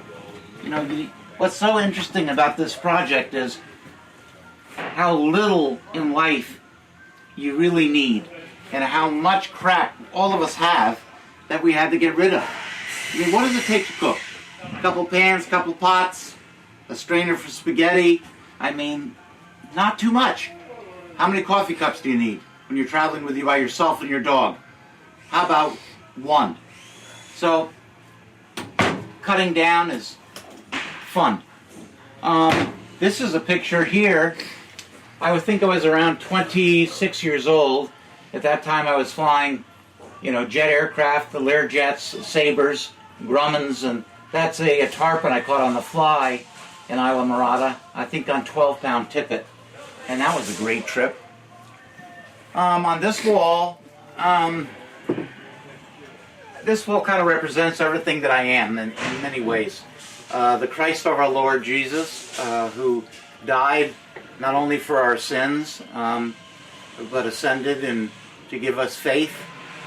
What's so interesting about this project is how little in life you really need and how much crap all of us have that we had to get rid of. What does it take to cook? A couple pans, a couple pots, a strainer for spaghetti. Not too much. How many coffee cups do you need when you're traveling with you by yourself and your dog? How about one? So, cutting down is fun. This is a picture here. I would think I was around 26 years old. At that time I was flying, jet aircraft, the Learjets, Sabres, Grummins, and that's a tarpon I caught on the fly in Isla Morada, I think on 12-pound tippet. And that was a great trip. On this wall kind of represents everything that I am in many ways. The Christ of our Lord Jesus, who died not only for our sins, but ascended and to give us faith.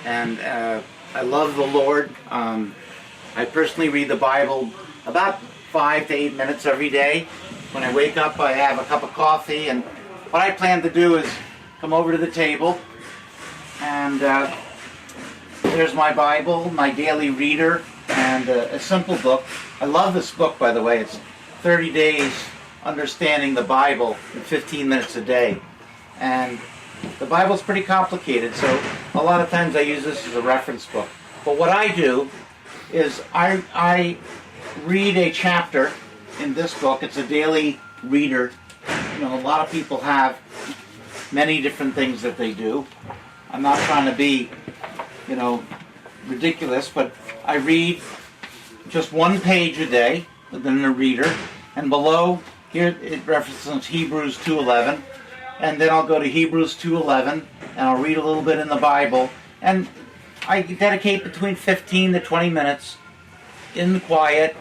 And I love the Lord. I personally read the Bible about 5 to 8 minutes every day. When I wake up, I have a cup of coffee, and what I plan to do is come over to the table, and there's my Bible, my daily reader, and a simple book. I love this book, by the way. It's 30 Days Understanding the Bible in 15 minutes a day. And the Bible's pretty complicated, so a lot of times I use this as a reference book. But what I do is I read a chapter in this book. It's a daily reader. A lot of people have many different things that they do. I'm not trying to be, ridiculous, but I read just one page a day within the reader, and below here it references Hebrews 2:11, and then I'll go to Hebrews 2:11, and I'll read a little bit in the Bible, and I dedicate between 15 to 20 minutes in the quiet,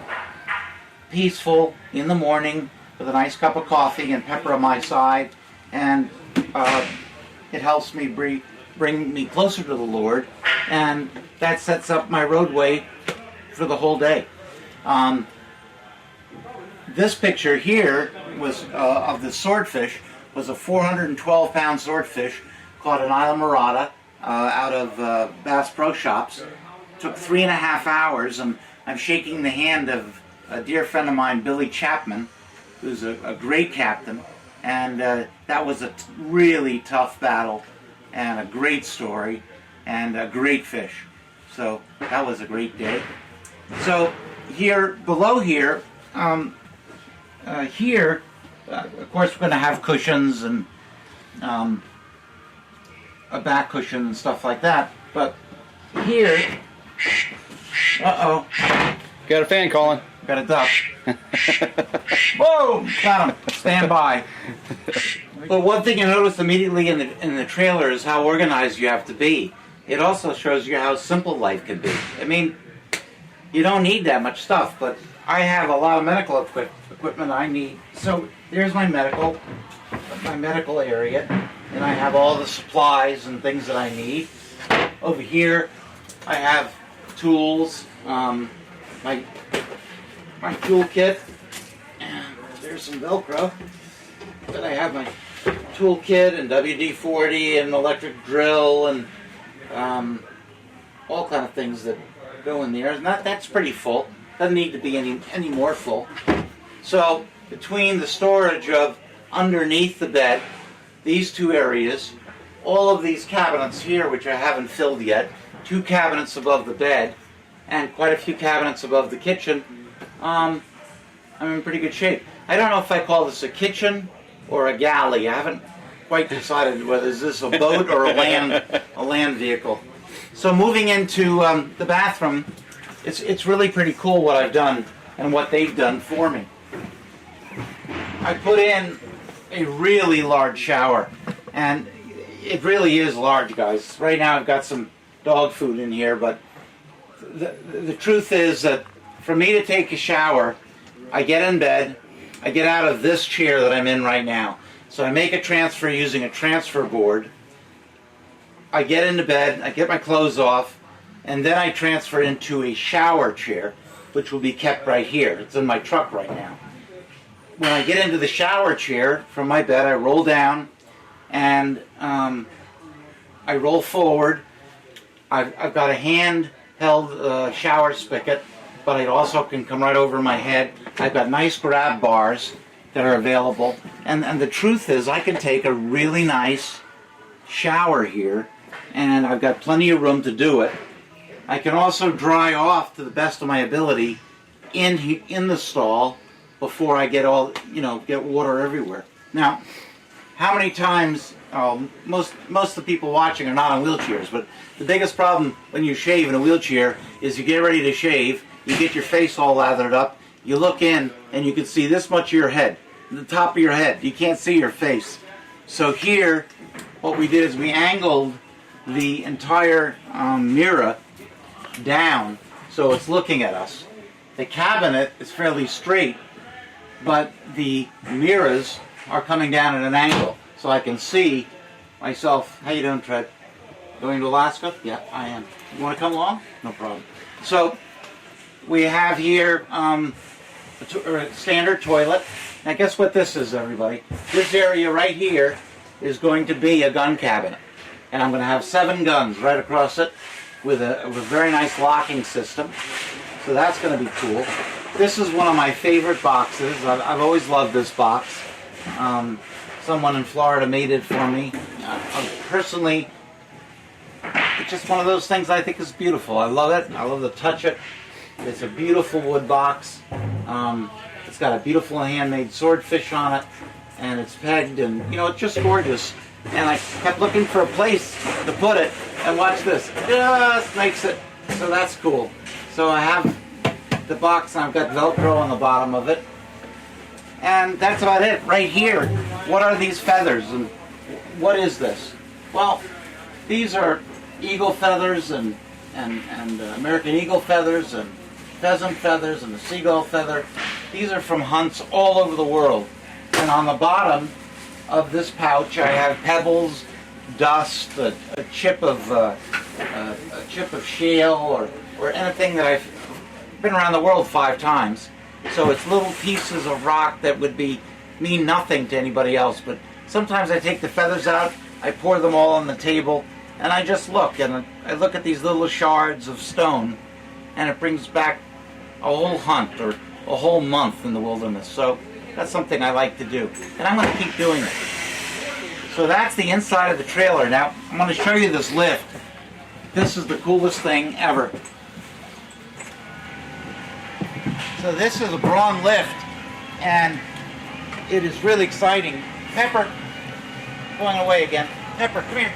peaceful, in the morning, with a nice cup of coffee and pepper on my side, and it helps me bring me closer to the Lord, and that sets up my roadway for the whole day. This picture here was of the swordfish, was a 412-pound swordfish caught in Isla Morada out of Bass Pro Shops. Took 3.5 hours, and I'm shaking the hand of a dear friend of mine, Billy Chapman, who's a great captain, and that was a really tough battle and a great story and a great fish. So that was a great day. So here, below here, of course we're going to have cushions and a back cushion and stuff like that, but here, uh-oh. Got a fan calling. Got a duck. Whoa! Got him. Stand by. But one thing you notice immediately in the trailer is how organized you have to be. It also shows you how simple life can be. I mean, you don't need that much stuff, but I have a lot of medical equipment I need. So there's my medical area, and I have all the supplies and things that I need. Over here, I have tools, my toolkit, and there's some Velcro. Then I have my toolkit and WD-40 and electric drill and all kind of things that go in there. And that's pretty full. Doesn't need to be any more full. So between the storage of underneath the bed, these two areas, all of these cabinets here, which I haven't filled yet, 2 cabinets above the bed, and quite a few cabinets above the kitchen, I'm in pretty good shape. I don't know if I call this a kitchen or a galley. I haven't quite decided whether is this a boat or a land vehicle. So moving into the bathroom, it's really pretty cool what I've done and what they've done for me. I put in a really large shower, and it really is large, guys. Right now I've got some dog food in here, but the truth is that for me to take a shower, I get in bed, I get out of this chair that I'm in right now. So I make a transfer using a transfer board. I get into bed, I get my clothes off, and then I transfer into a shower chair, which will be kept right here. It's in my truck right now. When I get into the shower chair from my bed, I roll down and I roll forward. I've got a handheld shower spigot, but it also can come right over my head. I've got nice grab bars that are available. And the truth is, I can take a really nice shower here, and I've got plenty of room to do it. I can also dry off to the best of my ability in the stall before I get get water everywhere. Now, how many times, most of the people watching are not on wheelchairs, but the biggest problem when you shave in a wheelchair is you get ready to shave, you get your face all lathered up, you look in, and you can see this much of your head, the top of your head. You can't see your face. So here, what we did is we angled the entire mirror down so it's looking at us. The cabinet is fairly straight, but the mirrors are coming down at an angle, so I can see myself. How you doing, Tred? Going to Alaska? Yeah, I am. You want to come along? No problem. So we have here a standard toilet. Now guess what this is, everybody? This area right here is going to be a gun cabinet. And I'm going to have 7 guns right across it with a very nice locking system. So that's going to be cool. This is one of my favorite boxes. I've always loved this box. Someone in Florida made it for me. Personally, it's just one of those things I think is beautiful. I love it. I love to touch it. It's a beautiful wood box. It's got a beautiful handmade swordfish on it, and it's pegged, and it's just gorgeous. And I kept looking for a place to put it, and watch this. It just makes it. So that's cool. So I have the box, and I've got Velcro on the bottom of it. And that's about it. Right here, what are these feathers, and what is this? Well, these are eagle feathers and American eagle feathers and pheasant feathers and the seagull feather. These are from hunts all over the world. And on the bottom of this pouch, I have pebbles, dust, a chip of shale, or anything that I've been around the world 5 times. So it's little pieces of rock that would mean nothing to anybody else. But sometimes I take the feathers out, I pour them all on the table, and I just look, and I look at these little shards of stone, and it brings back a whole hunt, or a whole month in the wilderness. So that's something I like to do. And I'm going to keep doing it. So that's the inside of the trailer. Now, I'm going to show you this lift. This is the coolest thing ever. So this is a Braun lift, and it is really exciting. Pepper, going away again. Pepper, come here.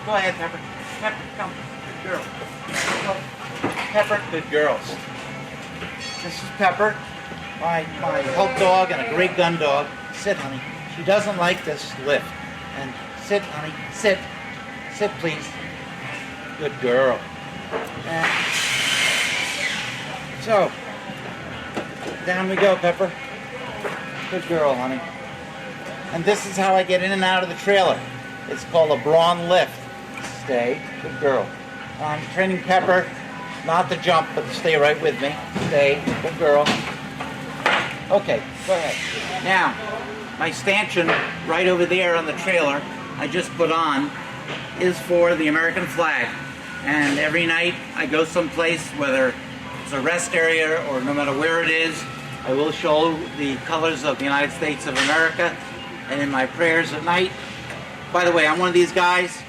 Go ahead, Pepper. Pepper, come. Good girl. Go. Pepper, good girls. This is Pepper, my help dog and a great gun dog. Sit, honey. She doesn't like this lift. And sit, honey. Sit. Sit, please. Good girl. And so, down we go, Pepper. Good girl, honey. And this is how I get in and out of the trailer. It's called a Braun lift. Stay. Good girl. I'm training Pepper not to jump, but to stay right with me. Stay. Good girl. Okay, go ahead. Now, my stanchion right over there on the trailer I just put on is for the American flag. And every night I go someplace, whether it's a rest area or no matter where it is, I will show the colors of the United States of America. And in my prayers at night, by the way, I'm one of these guys,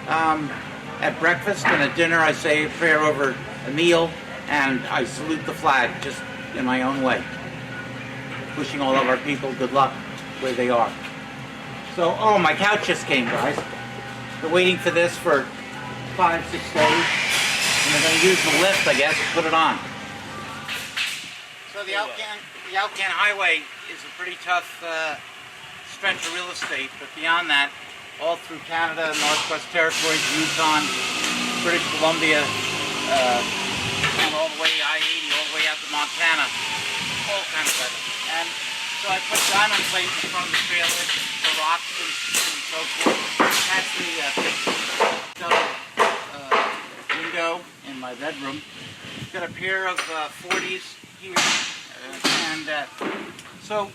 at breakfast and at dinner I say a prayer over a meal and I salute the flag just in my own way. Wishing all of our people good luck where they are. So, oh, my couch just came, guys. Been waiting for this for 5-6 days. And they're going to use the lift, I guess, to put it on. So the Alcan Highway is a pretty tough stretch of real estate, but beyond that, all through Canada, Northwest Territories, Yukon, British Columbia, and all the way I-80, all the way out to Montana, all kinds of weather. And so I put diamond plates in front of the trailer for rocks and so forth. That's the window in my bedroom. Got a pair of 40s here, and so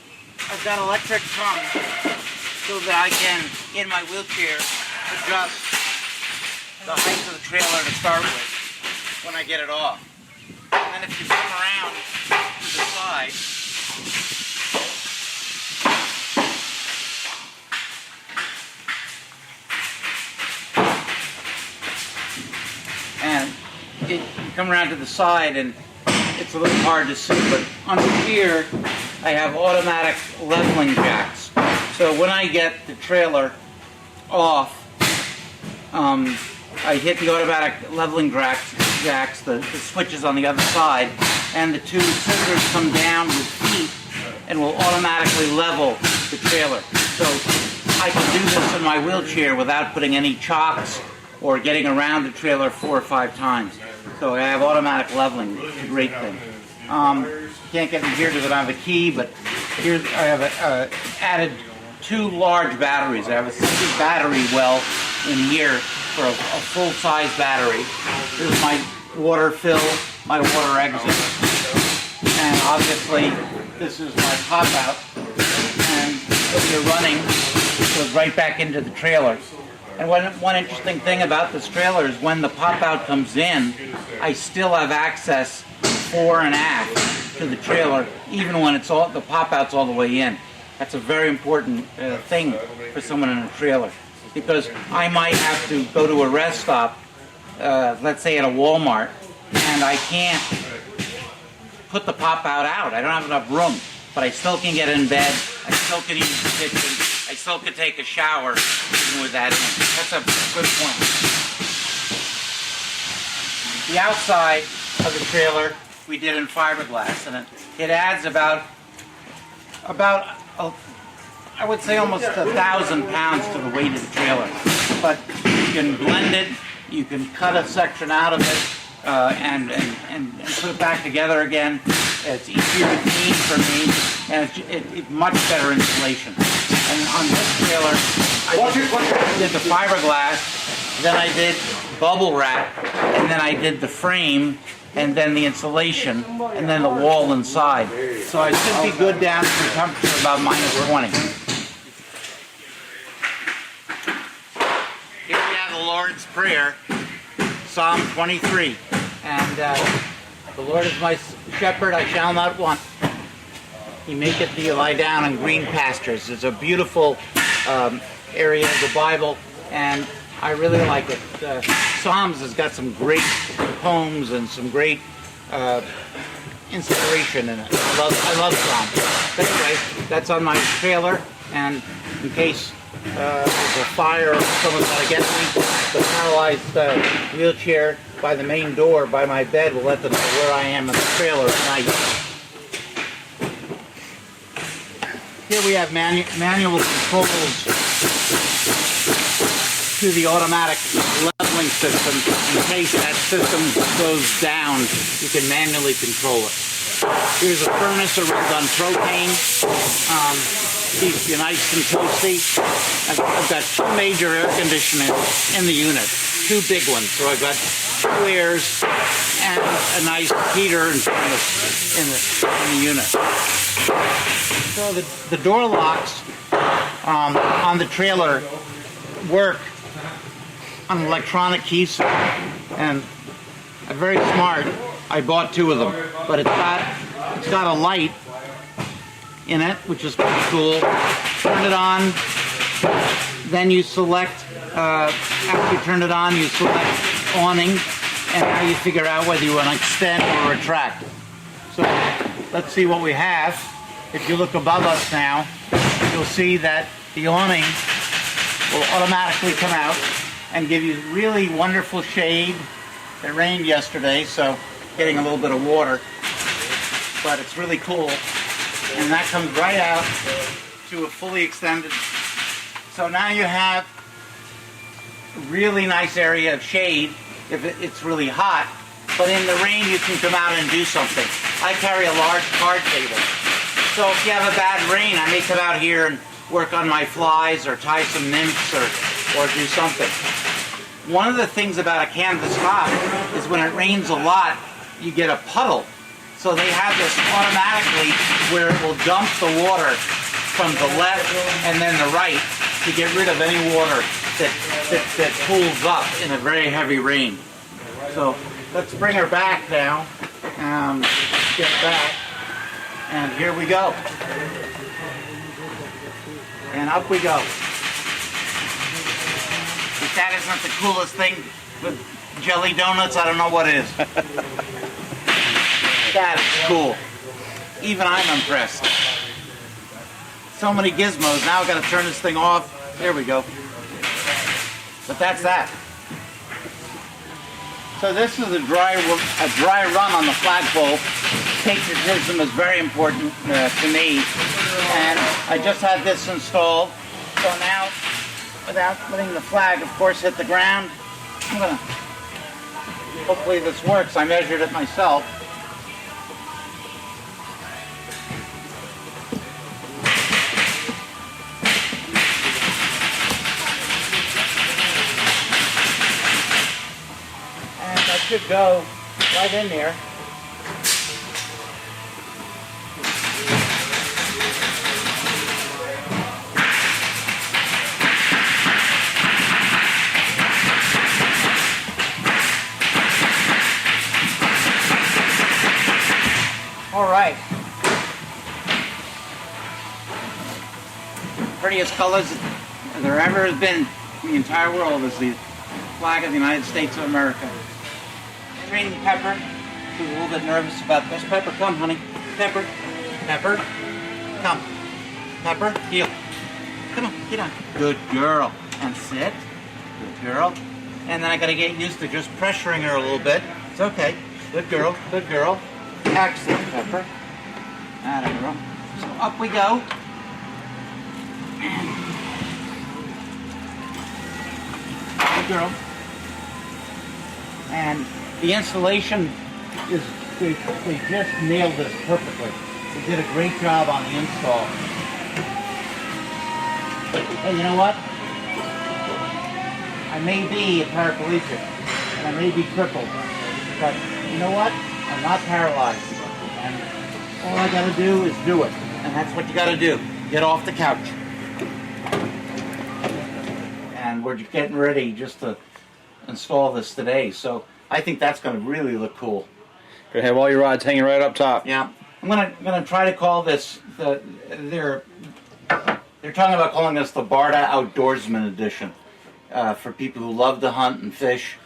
I've got electric tongue so that I can, in my wheelchair, adjust the height of the trailer to start with when I get it off. And then if you come around to the side, and you come around to the side and it's a little hard to see, but under here I have automatic leveling jacks. So when I get the trailer off, I hit the automatic leveling jacks, the switches on the other side, and the two scissors come down with feet and will automatically level the trailer. So I can do this in my wheelchair without putting any chocks or getting around the trailer 4 or 5 times. So I have automatic leveling. It's a great thing. Can't get in here because I don't have a key, but here I have added 2 large batteries. I have a 60 battery well in here for a full-size battery. This is my water fill, my water exit. And obviously, this is my pop-out. And if you're running, it goes right back into the trailer. And one interesting thing about this trailer is when the pop-out comes in, I still have access fore and aft to the trailer, even when it's all the pop-out's all the way in. That's a very important thing for someone in a trailer, because I might have to go to a rest stop, let's say at a Walmart, and I can't put the pop-out out. I don't have enough room, but I still can get in bed. I still can use the kitchen. I still could take a shower even with that in. That's a good point. The outside of the trailer we did in fiberglass, and it adds about I would say almost 1,000 pounds to the weight of the trailer. But you can blend it, you can cut a section out of it, and put it back together again. It's easier to clean for me, and it's much better insulation. And on this trailer, I did the fiberglass, then I did bubble wrap, and then I did the frame, and then the insulation, and then the wall inside. So I should be good down to the temperature about -20. Here we have the Lord's Prayer, Psalm 23. And the Lord is my shepherd, I shall not want. He maketh thee lie down in green pastures. It's a beautiful area of the Bible, and I really like it. Psalms has got some great poems and some great inspiration in it. I love Psalms. But anyway, that's on my trailer, and in case there's a fire or someone's going to get me, the paralyzed wheelchair by the main door by my bed will let them know where I am in the trailer at night. Here we have manual controls to the automatic leveling system. In case that system goes down, you can manually control it. Here's a furnace that runs on propane. Keeps you nice and toasty. I've got 2 major air conditioners in the unit, 2 big ones. So I've got 2 airs and a nice heater and furnace in the unit. So the door locks on the trailer work on an electronic key set, and I'm very smart. I bought 2 of them, but it's got a light in it, which is pretty cool. Turn it on, then you select, after you turn it on, you select awning, and now you figure out whether you want to extend or retract. So let's see what we have. If you look above us now, you'll see that the awning will automatically come out and give you really wonderful shade. It rained yesterday, so getting a little bit of water, but it's really cool. And that comes right out to a fully extended. So now you have a really nice area of shade if it's really hot, but in the rain you can come out and do something. I carry a large card table, so if you have a bad rain, I may come out here and work on my flies or tie some nymphs or do something. One of the things about a canvas top is when it rains a lot, you get a puddle. So they have this automatically where it will dump the water from the left and then the right to get rid of any water that pools up in a very heavy rain. So let's bring her back now. Get back. And here we go. And up we go. If that isn't the coolest thing with jelly donuts, I don't know what is. That is cool. Even I'm impressed. So many gizmos. Now I've got to turn this thing off. There we go. But that's that. So this is a dry run on the flagpole. Patriotism is very important to me. And I just had this installed. So now, without letting the flag, of course, hit the ground, I'm going to, hopefully this works. I measured it myself. Should go right in there. All right. Prettiest colors there ever has been in the entire world is the flag of the United States of America. Green Pepper, who's a little bit nervous about this. Pepper, come, honey. Pepper, Pepper, come. Pepper, heel. Come on, get on. Good girl. And sit. Good girl. And then I got to get used to just pressuring her a little bit. It's okay. Good girl. Good girl. Excellent, Pepper. Atta girl. So up we go. Good girl. And the installation is, they just nailed this perfectly. They did a great job on the install. Hey, you know what? I may be a paraplegic, and I may be crippled, but you know what? I'm not paralyzed. And all I gotta do is do it. And that's what you gotta do. Get off the couch. And we're getting ready just to install this today. So I think that's going to really look cool. Gonna have all your rods hanging right up top. Yeah. I'm gonna try to call this they're talking about calling this the Barta Outdoorsman Edition for people who love to hunt and fish.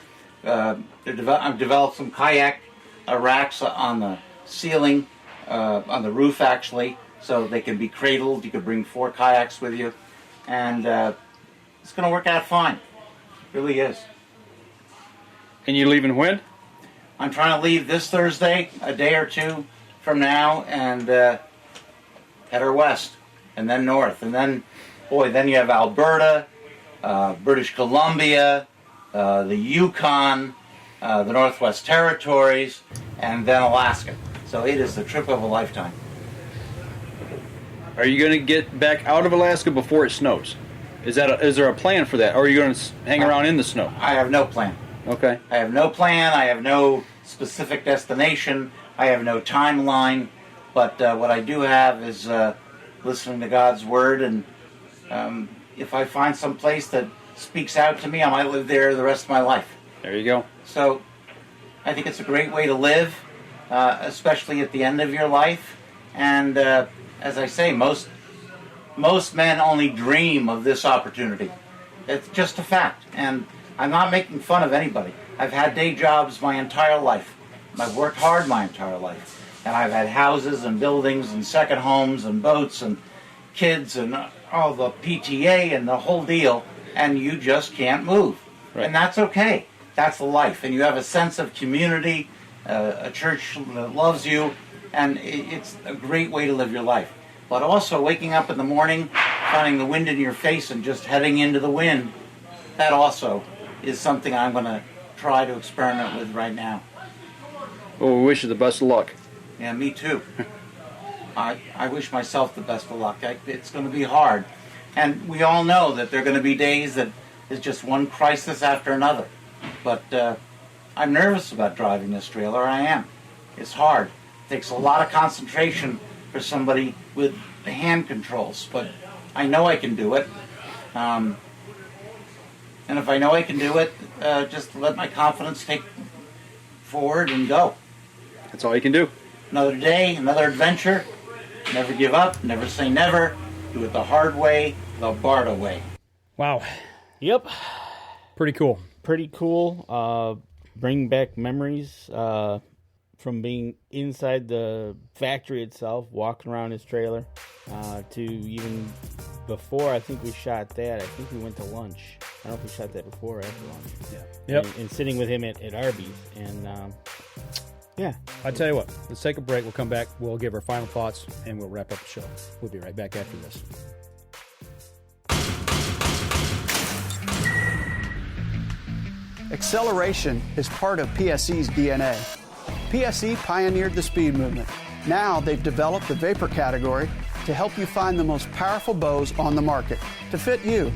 I've developed some kayak racks on the ceiling, on the roof actually, so they can be cradled. You could bring 4 kayaks with you, and it's going to work out fine. It really is. And you're leaving when? I'm trying to leave this Thursday, a day or two from now, and head her west, and then north, and then, boy, then you have Alberta, British Columbia, the Yukon, the Northwest Territories, and then Alaska. So it is the trip of a lifetime. Are you going to get back out of Alaska before it snows? Is there a plan for that, or are you going to hang around in the snow? I have no plan. Okay. I have no plan. I have no specific destination. I have no timeline. But what I do have is listening to God's Word, and if I find some place that speaks out to me, I might live there the rest of my life. There you go. So I think it's a great way to live, especially at the end of your life. And as I say, most men only dream of this opportunity. It's just a fact. And I'm not making fun of anybody. I've had day jobs my entire life. I've worked hard my entire life. And I've had houses and buildings and second homes and boats and kids and all the PTA and the whole deal. And you just can't move. Right. And that's okay. That's life. And you have a sense of community, a church that loves you, and it's a great way to live your life. But also waking up in the morning, finding the wind in your face and just heading into the wind, that also is something I'm going to try to experiment with right now. Well, we wish you the best of luck. Yeah, me too. I wish myself the best of luck. It's going to be hard. And we all know that there are going to be days that is just one crisis after another. But I'm nervous about driving this trailer. I am. It's hard. It takes a lot of concentration for somebody with the hand controls. But I know I can do it. And if I know I can do it, just let my confidence take forward and go. That's all you can do. Another day, another adventure. Never give up. Never say never. Do it the hard way, the Barta way. Wow. Yep. Pretty cool. Pretty cool. Bring back memories from being inside the factory itself, walking around his trailer, to even before I think we shot that. I think we went to lunch. I don't know if we shot that before or after lunch. Yeah. Yep. And sitting with him at Arby's. And, yeah. I'll tell you what. Let's take a break. We'll come back. We'll give our final thoughts, and we'll wrap up the show. We'll be right back after this. Acceleration is part of PSE's DNA. PSE pioneered the speed movement. Now they've developed the vapor category to help you find the most powerful bows on the market to fit you.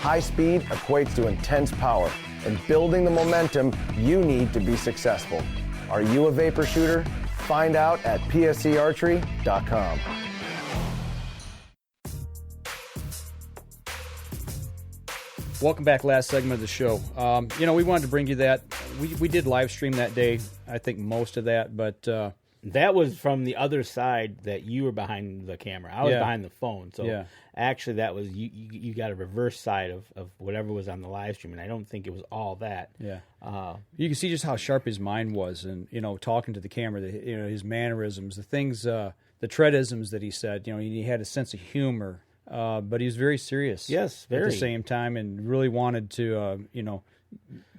High speed equates to intense power and building the momentum you need to be successful. Are you a vapor shooter? Find out at PSEArchery.com. Welcome back. Last segment of the show. We wanted to bring you that. We did live stream that day. I think most of that, but that was from the other side that you were behind the camera. I was behind the phone. So actually that was you got a reverse side of whatever was on the live stream, and I don't think it was all that. Yeah. You can see just how sharp his mind was, and talking to the camera, his mannerisms, the things, the Tredisms that he said. He had a sense of humor. But he was very serious. Yes, very. At the same time, and really wanted to,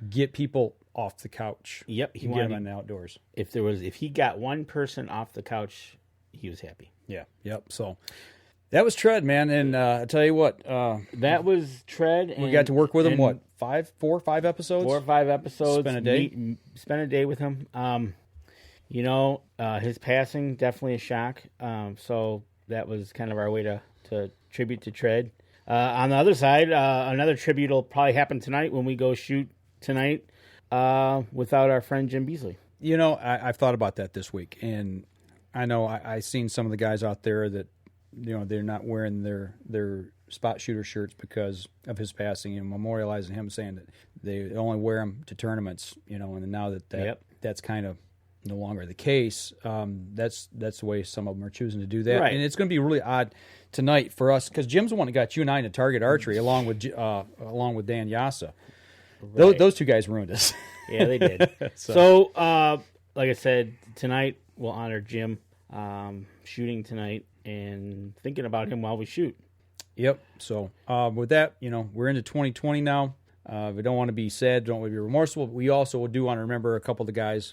get people off the couch. Yep, he wanted them in the outdoors. If he got one person off the couch, he was happy. Yeah. Yep. So that was Tred, man, and I tell you what, that was Tred. We got to work with him. What, 4 or 5 episodes? 4 or 5 episodes. Spent a day. Spent a day with him. His passing definitely a shock. So that was kind of our way to tribute to Tred. On the other side, another tribute will probably happen tonight when we go shoot tonight without our friend Jim Beasley. I've thought about that this week, and I know I've seen some of the guys out there that they're not wearing their spot shooter shirts because of his passing, and memorializing him, saying that they only wear them to tournaments, and now that's kind of no longer the case. That's the way some of them are choosing to do that. Right. And it's going to be really odd tonight for us because Jim's the one that got you and I into target archery along with Dan Yasa. Right. Those two guys ruined us. Yeah, they did. So, like I said, tonight we'll honor Jim shooting tonight and thinking about him while we shoot. Yep. So with that, we're into 2020 now. We don't want to be sad, don't want to be remorseful, but we also do want to remember a couple of the guys,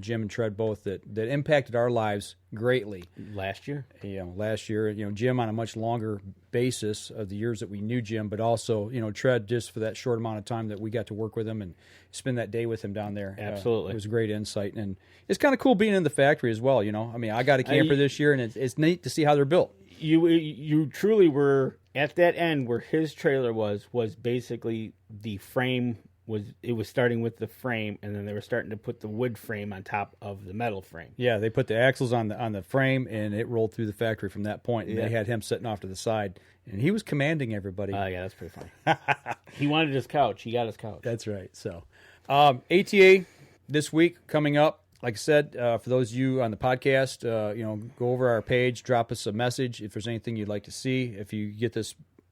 Jim and Tred both, that impacted our lives greatly. Last year? Last year. Jim on a much longer basis of the years that we knew Jim, but also, Tred just for that short amount of time that we got to work with him and spend that day with him down there. Absolutely. It was a great insight. And it's kind of cool being in the factory as well, I got a camper this year, and it's neat to see how they're built. You truly were at that end where his trailer was basically the frame was starting with the frame, and then they were starting to put the wood frame on top of the metal frame. Yeah, they put the axles on the frame, and it rolled through the factory from that point. And they had him sitting off to the side, and he was commanding everybody. Oh, yeah, that's pretty funny. He wanted his couch. He got his couch. That's right. So, ATA this week coming up. Like I said, for those of you on the podcast, go over our page, drop us a message if there's anything you'd like to see. If you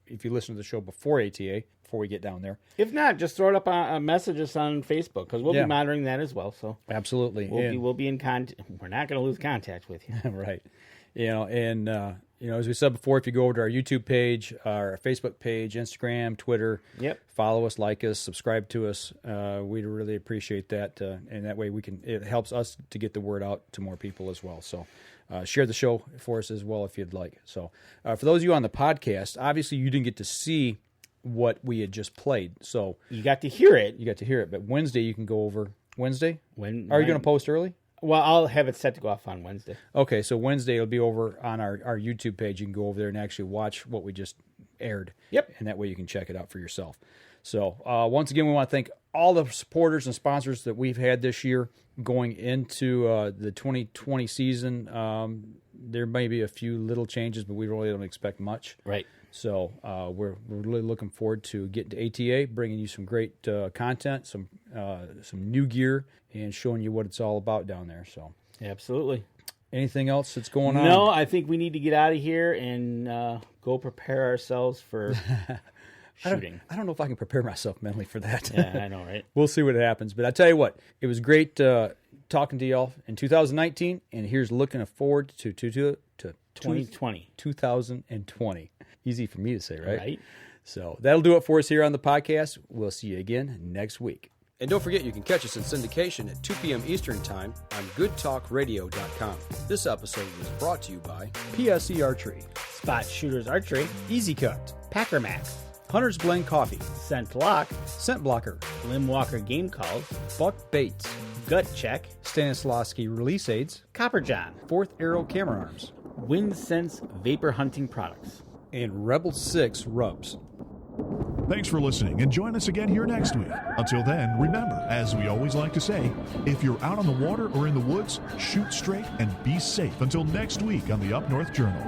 listen to the show before ATA, before we get down there. If not, just throw it up on messages on Facebook because we'll be monitoring that as well. So absolutely, we'll be in contact. We're not going to lose contact with you, right? As we said before, if you go over to our YouTube page, our Facebook page, Instagram, Twitter, follow us, like us, subscribe to us. We'd really appreciate that, and that way it helps us to get the word out to more people as well. So share the show for us as well if you'd like. So for those of you on the podcast, obviously you didn't get to see what we had just played. So you got to hear it. But Wednesday you can go over. Wednesday? Are you going to post early? Well, I'll have it set to go off on Wednesday. Okay, so Wednesday it'll be over on our YouTube page. You can go over there and actually watch what we just aired. Yep. And that way you can check it out for yourself. So once again, we want to thank all the supporters and sponsors that we've had this year going into the 2020 season. There may be a few little changes, but we really don't expect much. Right. So we're really looking forward to getting to ATA, bringing you some great content, some new gear, and showing you what it's all about down there. So absolutely. Anything else that's going on? No, I think we need to get out of here and go prepare ourselves for shooting. I don't know if I can prepare myself mentally for that. Yeah, I know, right? We'll see what happens. But I tell you what, it was great talking to y'all in 2019, and here's looking forward to 2020. 2020. Easy for me to say, right? Right. So that'll do it for us here on the podcast. We'll see you again next week. And don't forget, you can catch us in syndication at 2 p.m. Eastern Time on goodtalkradio.com. This episode was brought to you by PSE Archery, Spot Shooters Archery, Easy Cut, Packer Max, Hunter's Blend Coffee, Scent Lock, Scent Blocker, Lim Walker Game Calls, Buck Baits, Gut Check, Stanislavski Release Aids, Copper John, Fourth Arrow Camera Arms, Wind Sense Vapor Hunting Products, and Rebel 6 Rubs. Thanks for listening, and join us again here next week. Until then, remember, as we always like to say, if you're out on the water or in the woods, shoot straight and be safe. Until next week on the Up North Journal.